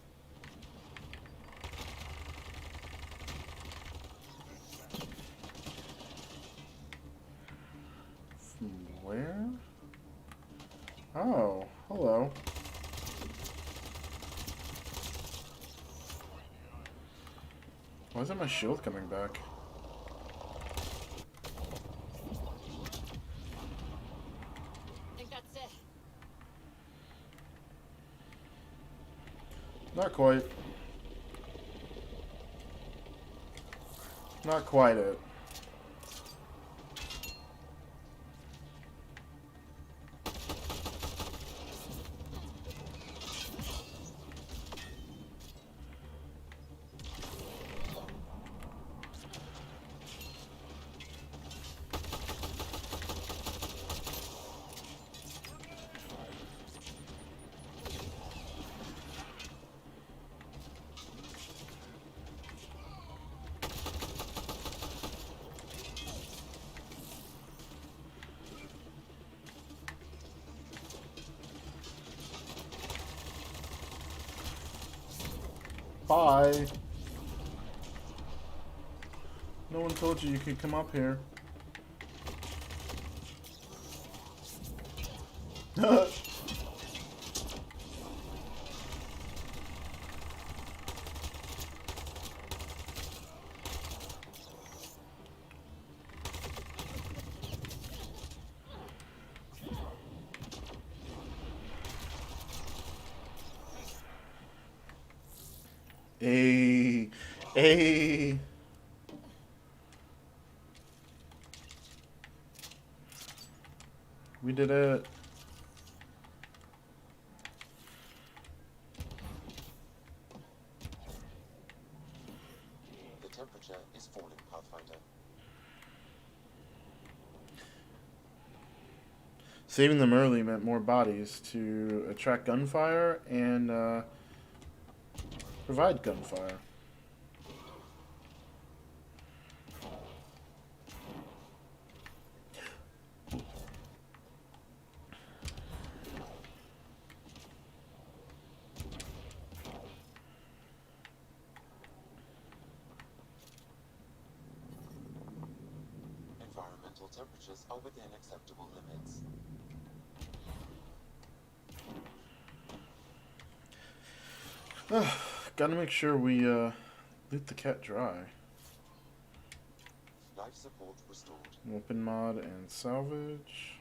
From where? Oh, hello. Why isn't my shield coming back? I think that's it. Not quite. Not quite it. Bye. No one told you you could come up here. Hey, hey. We did it. The temperature is falling, Pathfinder. Saving them early meant more bodies to attract gunfire and provide gunfire. Environmental temperatures are within acceptable limits. Gotta make sure we loot the cat dry. Life support restored. Weapon mod and salvage.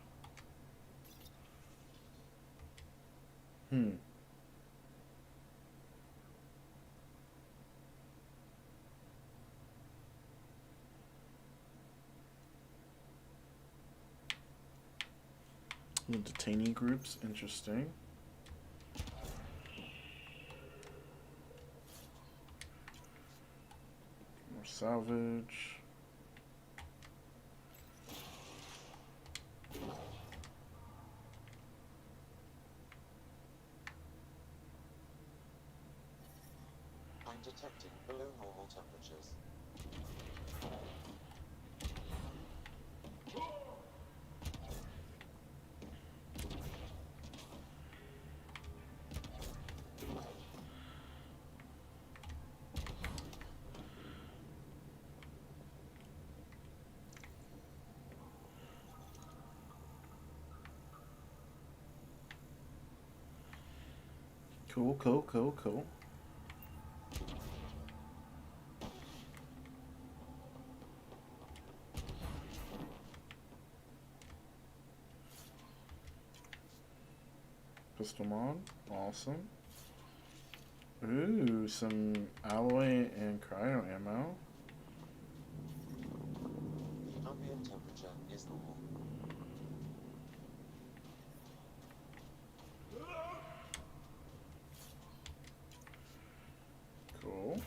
The detainee groups, interesting. More salvage. I'm detecting below normal temperatures. Cool, cool, cool, cool. Pistol mod, awesome. Ooh, some alloy and cryo ammo. Ambient temperature is normal. Cool.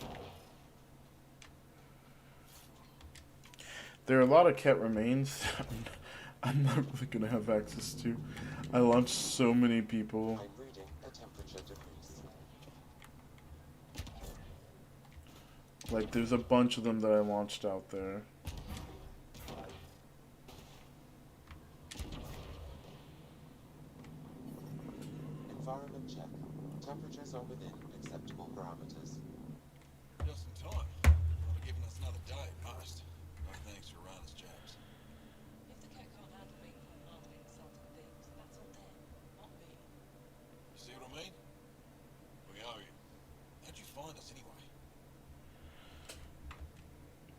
There are a lot of cat remains I'm not really gonna have access to. I launched so many people. I'm reading a temperature decrease. Like, there's a bunch of them that I launched out there. Environment check. Temperatures are within acceptable parameters. Just in time. Would have given us another day most. No thanks for running us jobs. If the cat can't handle being commanded in insulting things, that's on them, not me. You see what I mean? We owe you. How'd you find us anyway?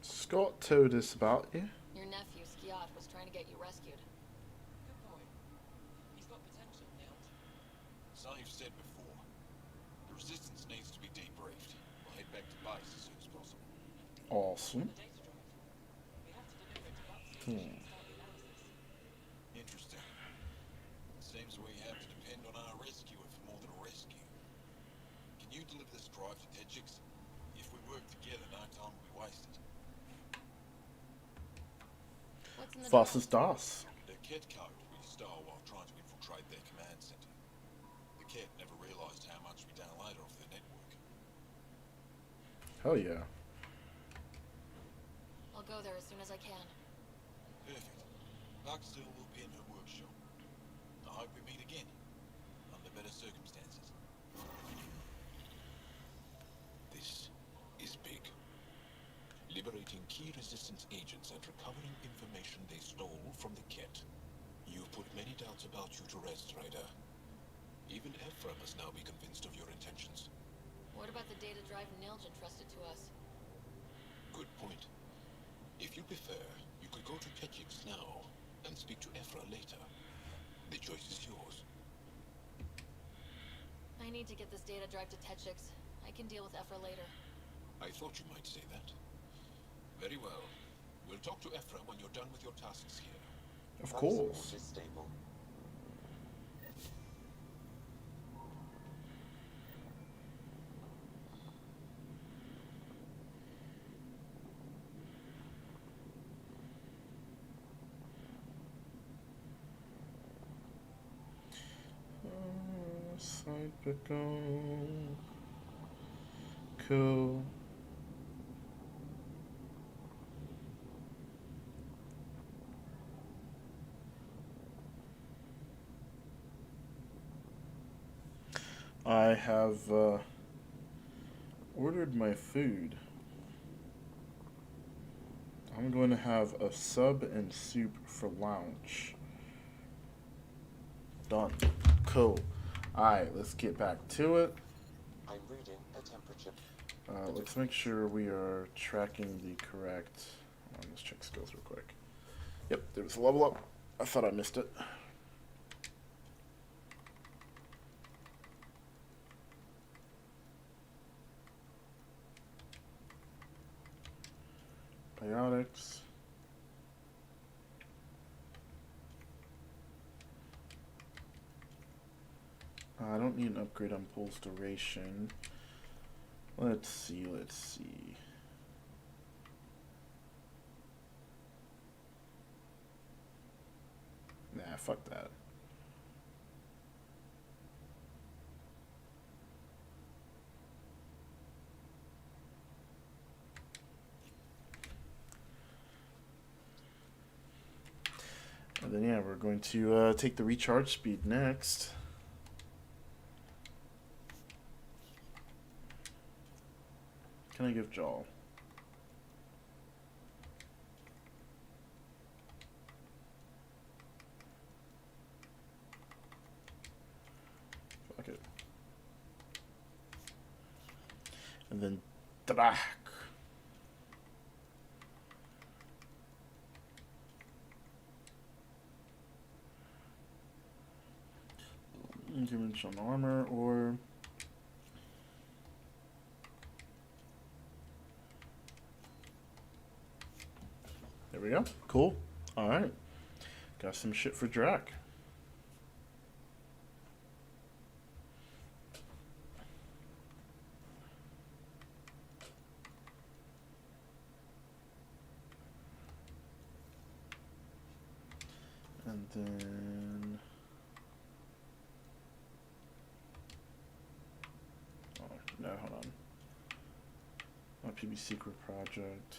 Scott told us about you. Your nephew, Skiat, was trying to get you rescued. Good point. He's got potential, Nils. So you've said before. The resistance needs to be debriefed. We'll head back to base as soon as possible. Awesome. The data drive. We have to deliver it to Butsy so she Hmm. can start the analysis. Interesting. It seems we have to depend on our rescuer for more than a rescue. Can you deliver this drive to Tedjix? If we work together, no time will be wasted. What's in the Fastest DOS. The Ket code we stole while trying to infiltrate their command center. The Ket never realized how much we downloaded off their network. Hell yeah. I'll go there as soon as I can. Perfect. Buckstill will be in her workshop. I hope we meet again. Under better circumstances. This is big. Liberating key resistance agents and recovering information they stole from the Ket. You've put many doubts about you to rest, Ryder. Even Ephra must now be convinced of your intentions. What about the data drive Nilj entrusted to us? Good point. If you prefer, you could go to Tedjix now and speak to Ephra later. The choice is yours. I need to get this data drive to Tedjix. I can deal with Ephra later. I thought you might say that. Very well. We'll talk to Ephra when you're done with your tasks here. Of Life course. support is stable. Side pickle. Cool. I have ordered my food. I'm going to have a sub and soup for lunch. Done. Cool. Alright, let's get back to it. I'm reading a temperature. Let's make sure we are tracking the correct... let's check skills real quick. Yep, there was a level up. I thought I missed it. Biotics. I don't need an upgrade on pulse duration. Let's see, let's see. Nah, fuck that. And then yeah, we're going to take the recharge speed next. Can I give Jaw? Fuck it. And then Drak. Interdimensional armor or there we go. Cool. Alright. Got some shit for Drak. And then no, hold on. My PB secret project.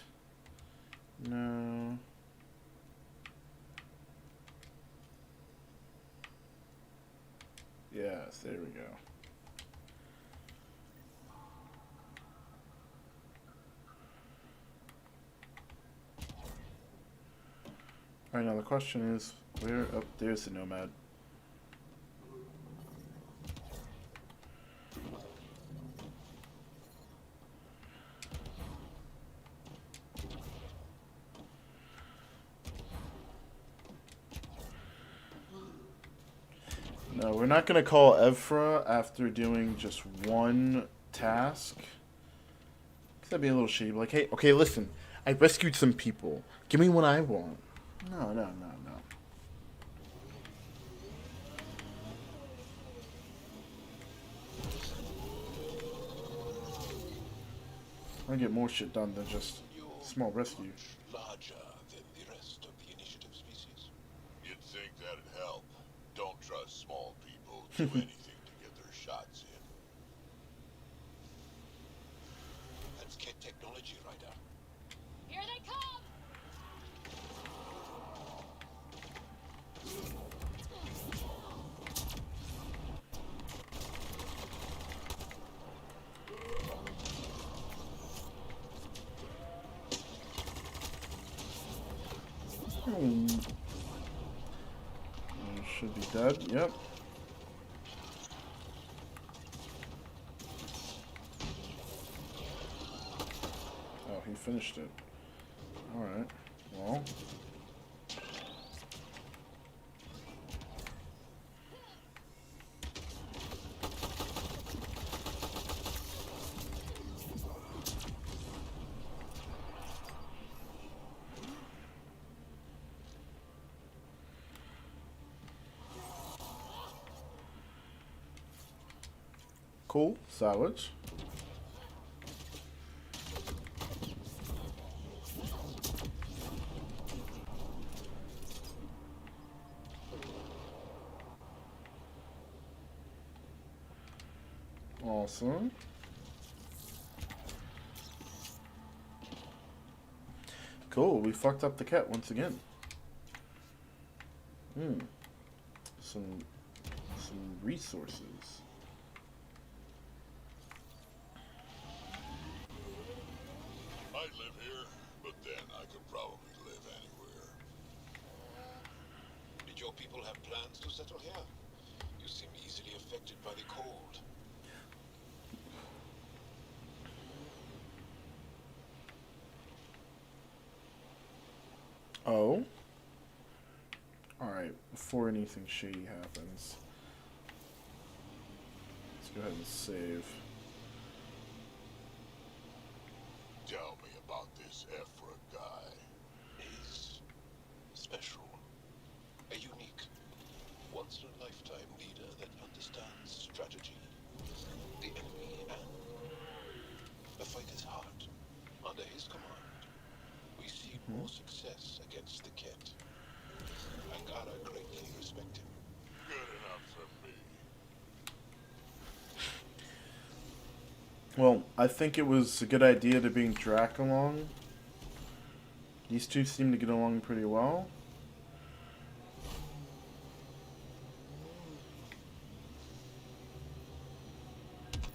No. Yes, there we go. Alright, now the question is, where up there's the Nomad? No, we're not going to call Evfra after doing just one task. Because that'd be a little shitty. Like, hey, okay, listen. I rescued some people. Give me what I want. No, no, no, no. I get more shit done than just small rescue. Larger than the rest of the initiative species. You'd think that'd help. Don't trust small people. Do anything to get their shots in. That's kid technology, Ryder. Here they come! Should be dead. Yep. Oh, he finished it. Alright. Well. Cool. Salvage. Awesome. Cool. We fucked up the cat once again. Some resources. I'd live here, but then I could probably live anywhere. Did your people have plans to settle here? You seem easily affected by the cold. Oh. Alright, before anything shady happens. Let's go ahead and save. Tell me about this Ephra guy. He's special. A unique, once-in-a-lifetime leader that understands more success against the Ket. Angara greatly respect him. Good enough for me. Well, I think it was a good idea to bring Drac along. These two seem to get along pretty well.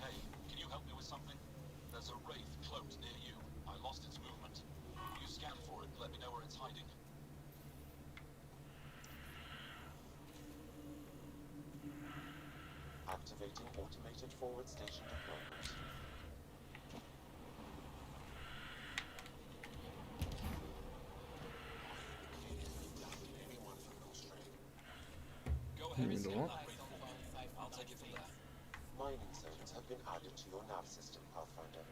Hey, can you help me with something? There's a wraith cloaked near you. I lost its movement. You scan for it, let me know where it's hiding. Activating automated forward station deployment. Go ahead and scan that wraith for me. I'll take it from there. Mining zones have been added to your nav system, Pathfinder.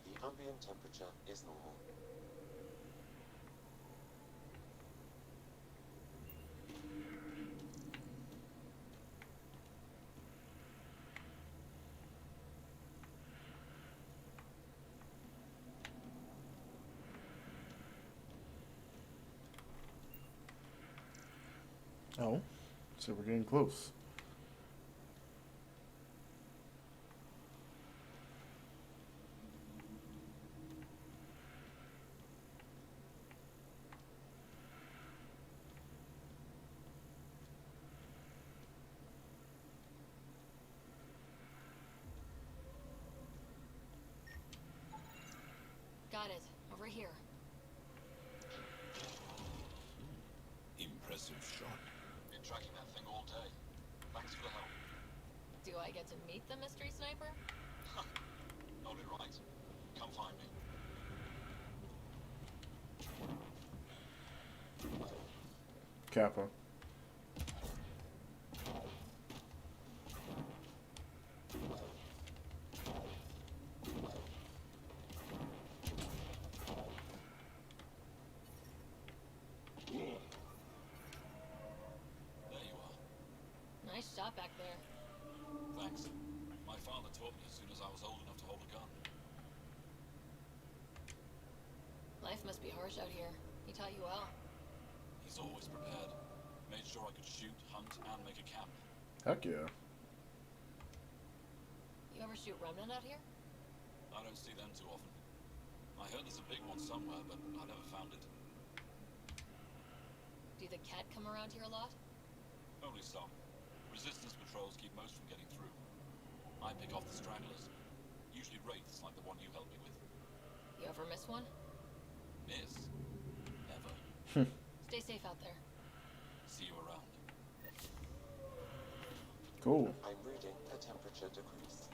The ambient temperature is normal. Oh, so we're getting close. Got it. Over here. Impressive shot. Been tracking that thing all day. Thanks for the help. Do I get to meet the mystery sniper? Got it right. Come find me. Kappa. There you are. Nice shot back there. Thanks. My father taught me as soon as I was old enough to hold a gun. Life must be harsh out here. He taught you well. He's always prepared. Made sure I could shoot, hunt, and make a camp. Heck yeah. You ever shoot remnant out here? I don't see them too often. I heard there's a big one somewhere, but I never found it. Do the Ket come around here a lot? Only some. Resistance patrols keep most from getting through. I pick off the stragglers. Usually wraiths like the one you helped me with. You ever miss one? Miss? Never. Stay safe out there. See you around. Cool. I'm reading a temperature decrease.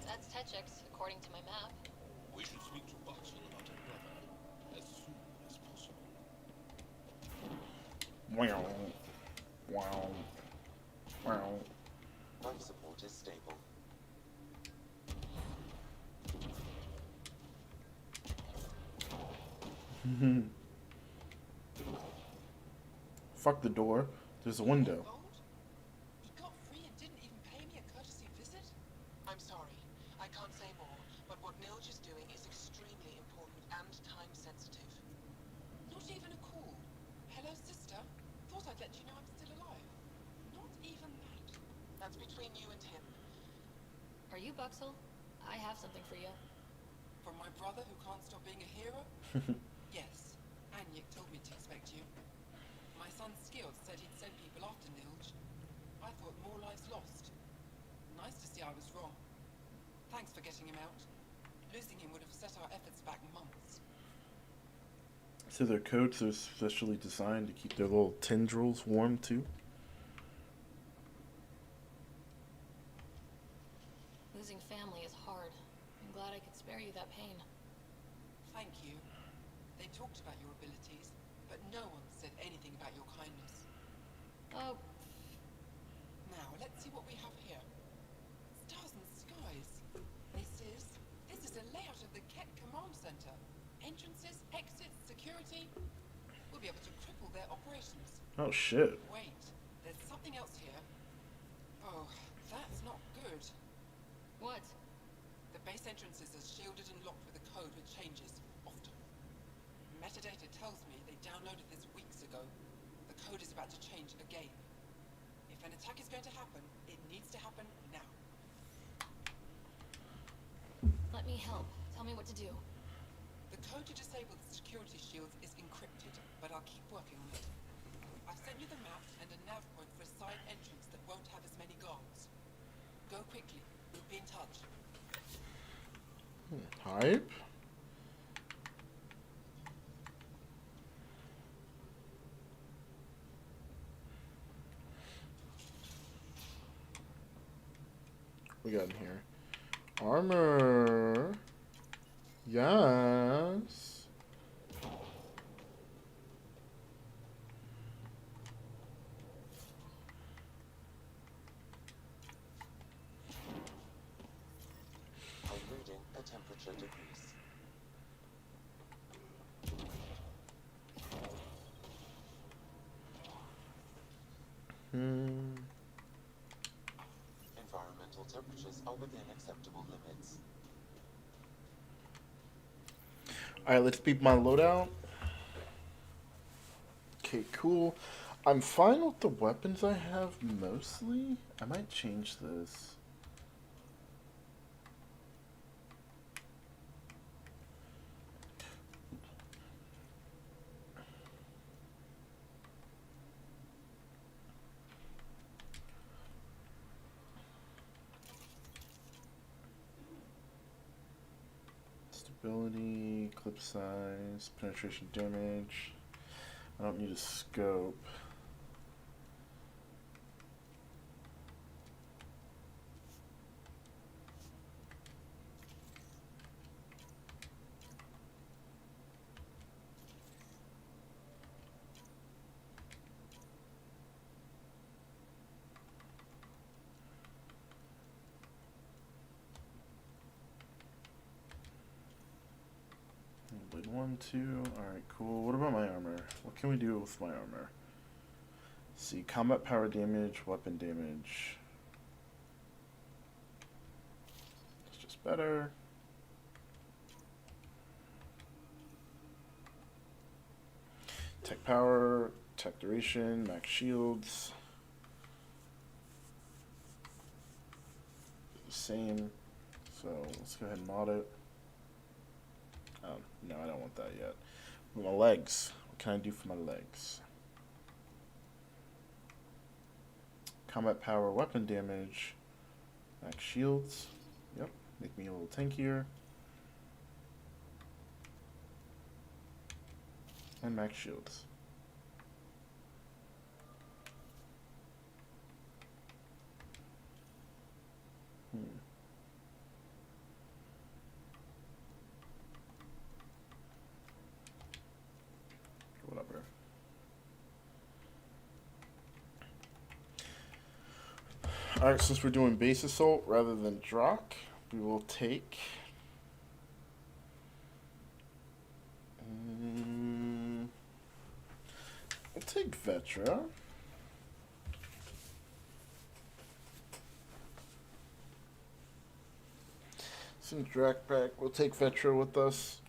That's Techix, according to my map. We should speak to Buxton about her brother as soon as possible. Wow. Wow. Wow. Life support is stable. Fuck the door. There's a window. He got free and didn't even pay me a courtesy visit? I'm sorry. I can't say more, but what Nilge is doing is extremely important and time sensitive. Not even a call. Hello, sister. Thought I'd let you know I'm still alive. Not even that. That's between you and him. Are you Buxel? I have something for you. From my brother who can't stop being a hero? Yes. Anyik told me to expect you. My son Skills said he'd send people after Nilge. I thought more lives lost. Nice to see I was wrong. Thanks for getting him out. Losing him would have set our efforts back months. So their coats are specially designed to keep their little tendrils warm too. Losing family is hard. I'm glad I could spare you that pain. Thank you. They talked about your abilities, but no one said anything about your kindness. Oh, Now, let's see what we have here. Stars and skies. This is a layout of the Ket Command Center. Entrances, exits, security. We'll be able to cripple their operations. Oh shit. Wait, there's something else What? The base entrances are shielded and locked with a code which changes often. Metadata tells me they downloaded this weeks ago. The code is about to change again. If an attack is going to happen, it needs to happen now. Let me help. Tell me what to do. The code to disable the security shields is encrypted, but I'll keep working on it. I've sent you the map and a nav point for a side entrance that won't have as many guards. Go quickly. We'll be in touch. Hype. We got in here. Armor. Yes. I'm reading the temperature degrees. Environmental temperatures are within acceptable limits. Alright, let's beep my loadout. Okay, cool. I'm fine with the weapons I have mostly. I might change this. Stability, clip size, penetration damage. I don't need a scope. Blade 1, 2. Alright, cool. What about my armor? What can we do with my armor? Let's see, combat power damage, weapon damage. It's just better. Tech power, tech duration, max shields. Same. So let's go ahead and mod it. No, I don't want that yet. My legs. What can I do for my legs? Combat power, weapon damage, max shields. Yep, make me a little tankier. And max shields. Whatever. Alright, since we're doing base assault rather than Drock, we will take we'll take Vetra. Since Drac back, we'll take Vetra with us.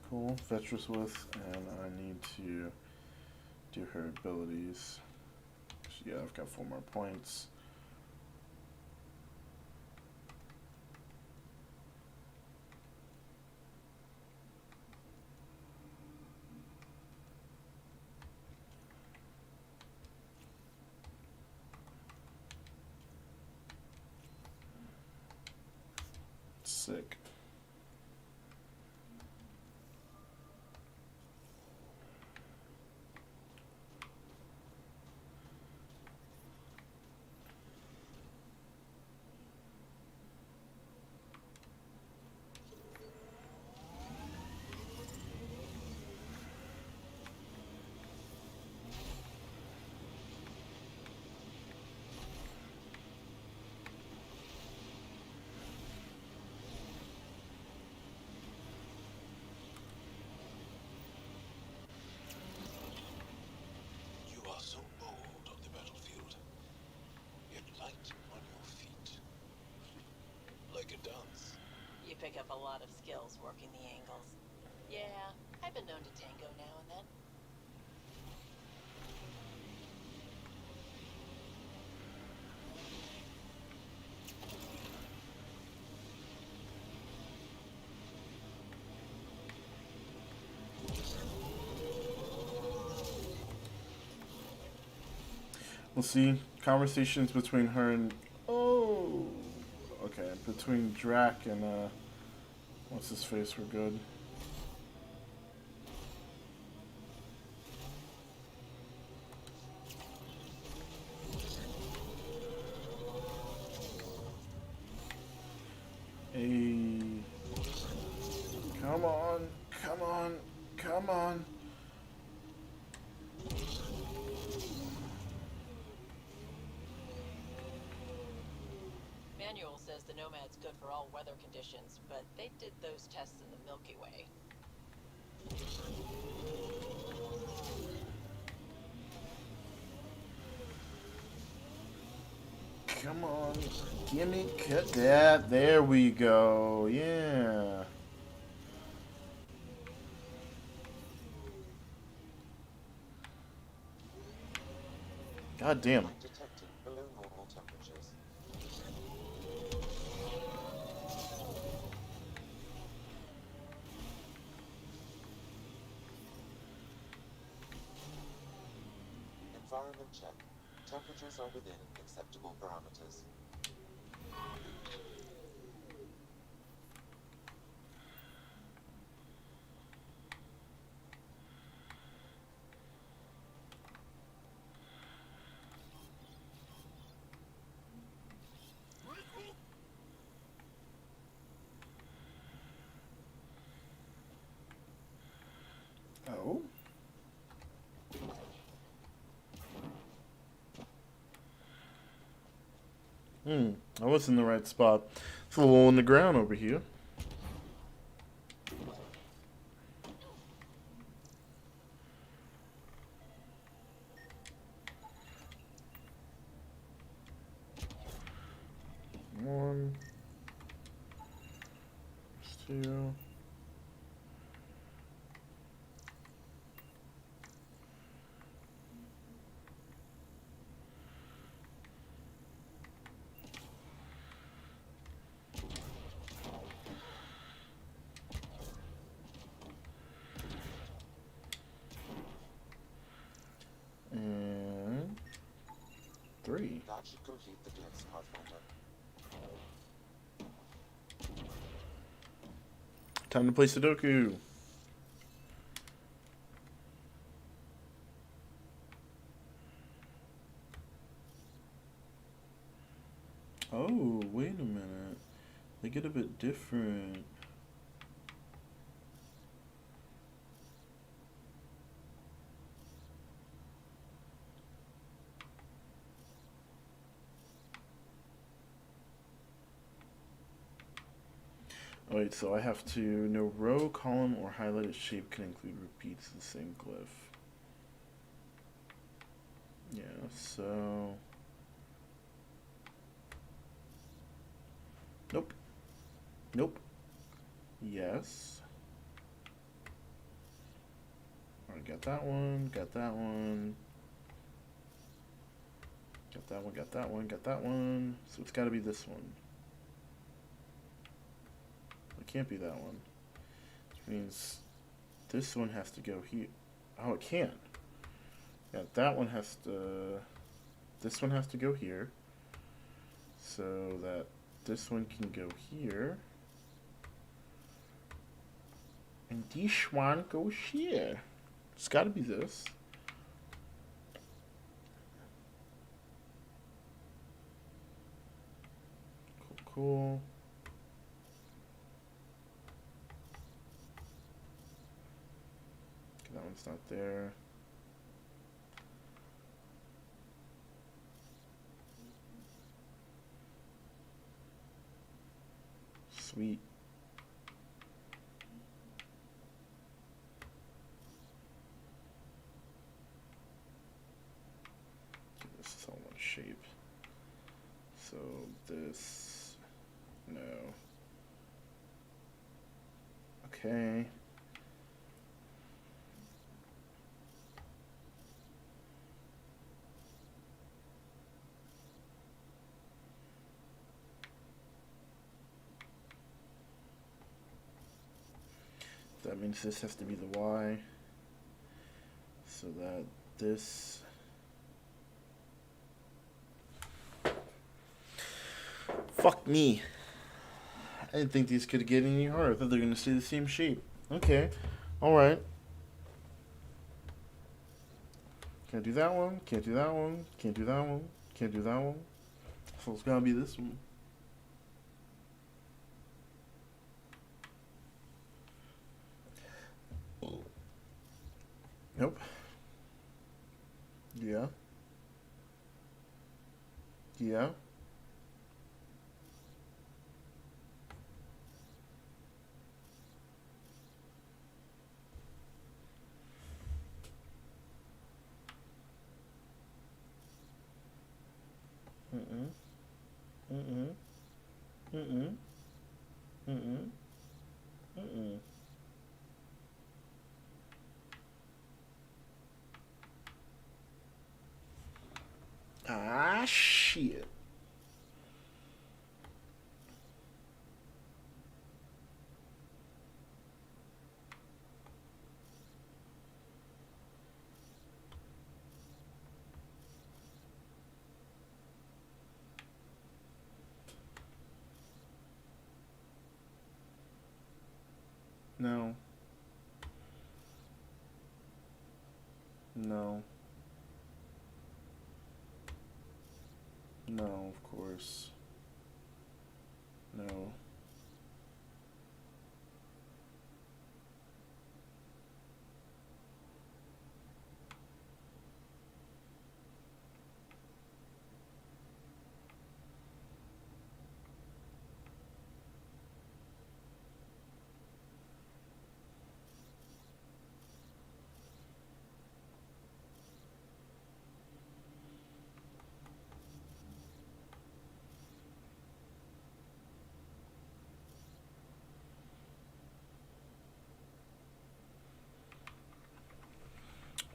Cool, Vetra's with, and I need to do her abilities. Yeah, I've got 4 more points. Sick. pick up a lot of skills working the angles. Yeah, I've been known to tango now and then. We'll see. Conversations between her and okay, between Drac and what's his face were good. Hey, come on, come on, come on. Manual says the Nomad's good for all weather conditions, but they did those tests in the Milky Way. Come on, gimme cut that. There we go. Yeah. God damn. Detecting below normal temperatures. Environment check. Temperatures are within acceptable parameters. Oh. I was in the right spot. It's a little in the ground over here. One. Two. And 3. That should complete the glyphs, Pathfinder. Time to play Sudoku. Oh, wait a minute. They get a bit different. Oh, wait, so I have to no row, column, or highlighted shape can include repeats of the same glyph. Yeah, so nope. Nope. Yes. Alright, got that one, got that one. Got that one, got that one, got that one. So it's gotta be this one. It can't be that one. Which means this one has to go here. Oh, it can. Yeah, that one has to... This one has to go here. So that this one can go here. And this one goes here. It's gotta be this. Cool, cool. Okay, that one's not there. Sweet. This is all one shape. So this, no. Okay. That means this has to be the Y. So that this... Fuck me. I didn't think these could get any harder. I thought they were going to stay the same shape. Okay. Alright. Can't do that one. Can't do that one. Can't do that one. Can't do that one. So it's going to be this one. Nope. Yeah. Yeah. Mm-mm. Mm-mm. Mm-mm. Mm-mm. Mm-mm. Ah, shit. No. No. No, of course. No.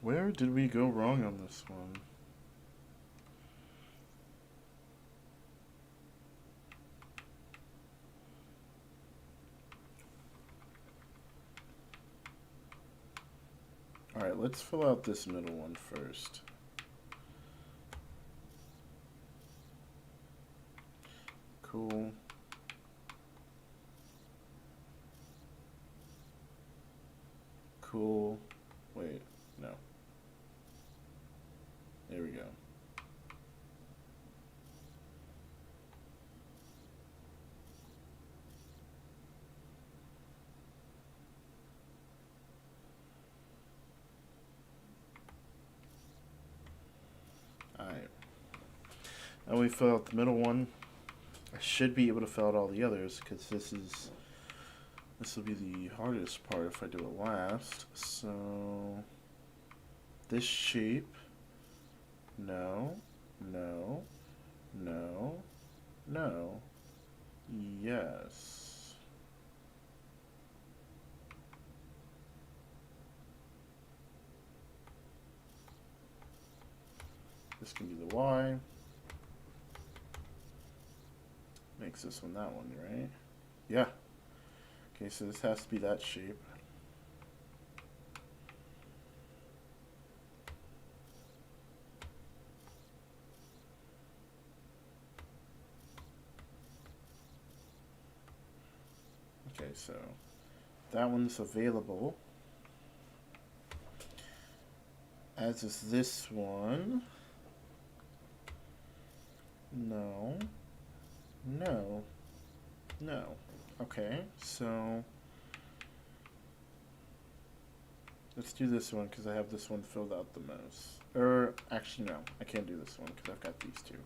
Where did we go wrong on this one? Alright, let's fill out this middle one first. Cool. Cool. Wait, no. There we go. Alright. Now we fill out the middle one. I should be able to fill out all the others because this will be the hardest part if I do it last. So this shape, no, no, no, no, yes. This can be the Y. Makes this one that one, right? Yeah. Okay, so this has to be that shape. Okay, so that one's available. As is this one. No. No. No. Okay, so let's do this one because I have this one filled out the most. Actually, no. I can't do this one because I've got these two.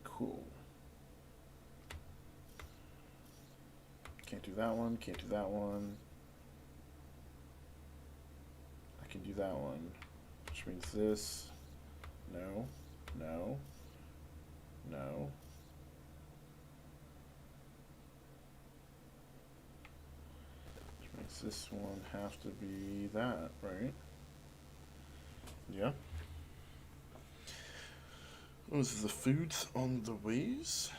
Cool. Can't do that one. Can't do that one. I can do that one. Which means this. No. No. No. Does this one have to be that, right? Yeah. Was the foods on the ways?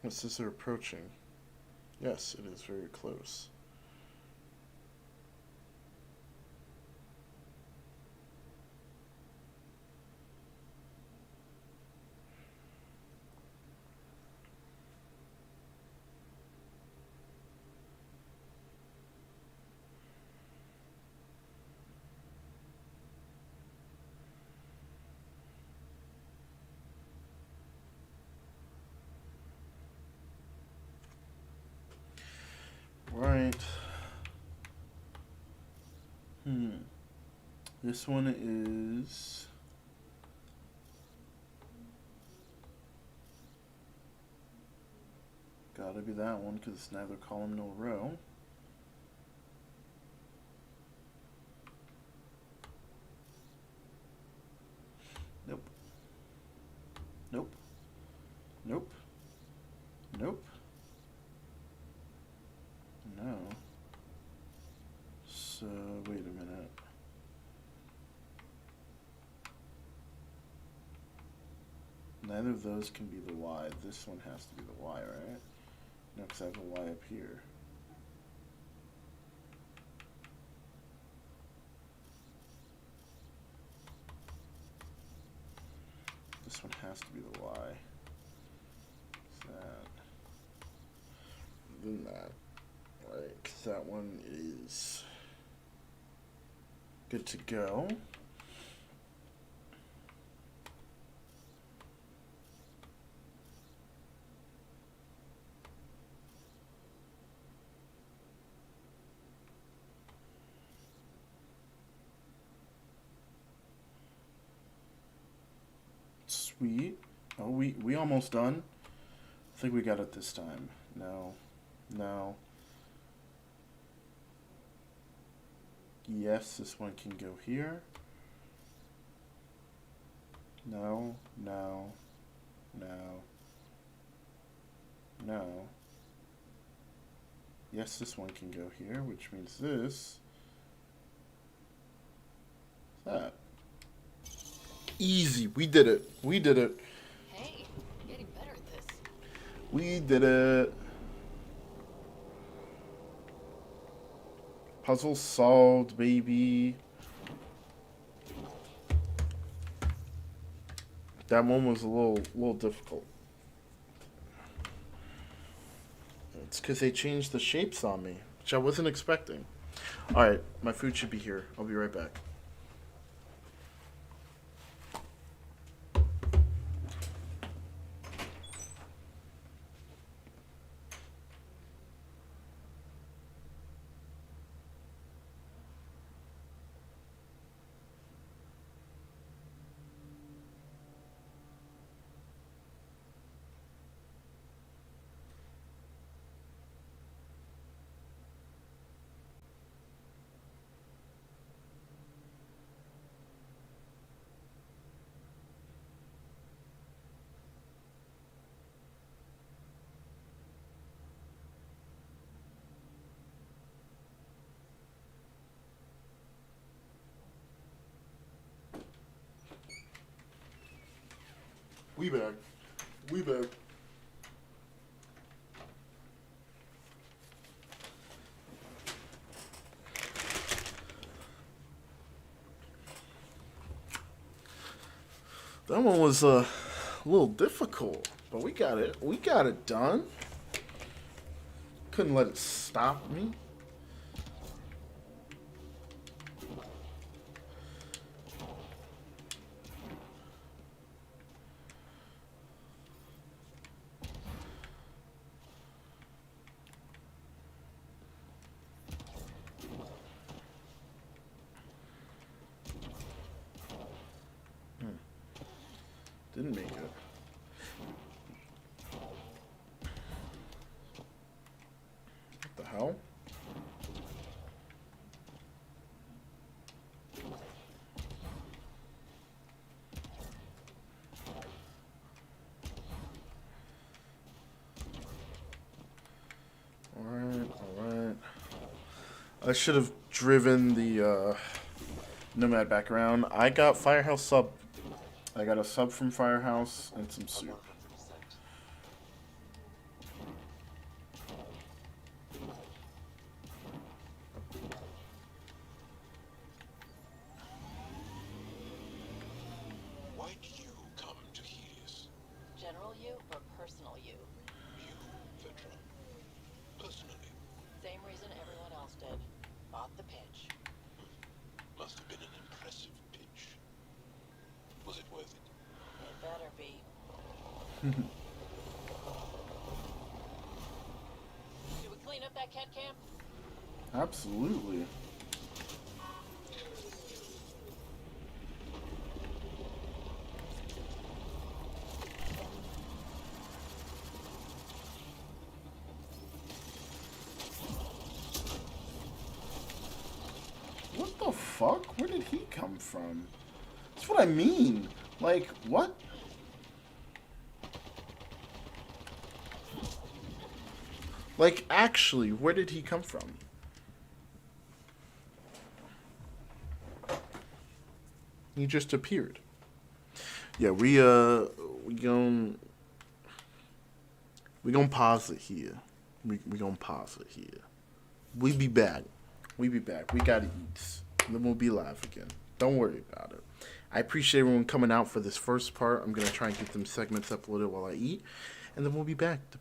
It says they're approaching. Yes, it is very close. Right. This one is gotta be that one because it's neither column nor row. Nope. Nope. Nope. Nope. No. So, wait a minute. Neither of those can be the Y. This one has to be the Y, right? No, because I have a Y up here. This one has to be the Y. That. Then that. Right, 'cause that one is good to go. Sweet. Oh, we almost done. I think we got it this time. No. No. Yes, this one can go here. No, no, no, no. Yes, this one can go here, which means this. That. Easy. We did it. We did it. Hey, you're getting better at this. We did it. Puzzle solved, baby. That one was a little difficult. It's because they changed the shapes on me, which I wasn't expecting. All right, my food should be here. I'll be right back. We back. We back. That one was a little difficult, but we got it. We got it done. Couldn't let it stop me. Didn't make it. What the hell? Alright, I should have driven the Nomad back around. I got Firehouse sub. I got a sub from Firehouse and some soup. Why did you come to Helios? General you or personal you? You, Vedra. Personally. Same reason everyone else did. Bought the pitch. Must have been an impressive pitch. Was it worth it? It better be. Should we clean up that cat camp? Absolutely. What the fuck? Where did he come from? That's what I mean. Like, what? Like, actually, where did he come from? He just appeared. Yeah, we gon' pause it here. We gonna pause it here. We be back. We be back. We gotta eat. And then we'll be live again. Don't worry about it. I appreciate everyone coming out for this first part. I'm gonna try and get them segments uploaded while I eat, and then we'll be back to play.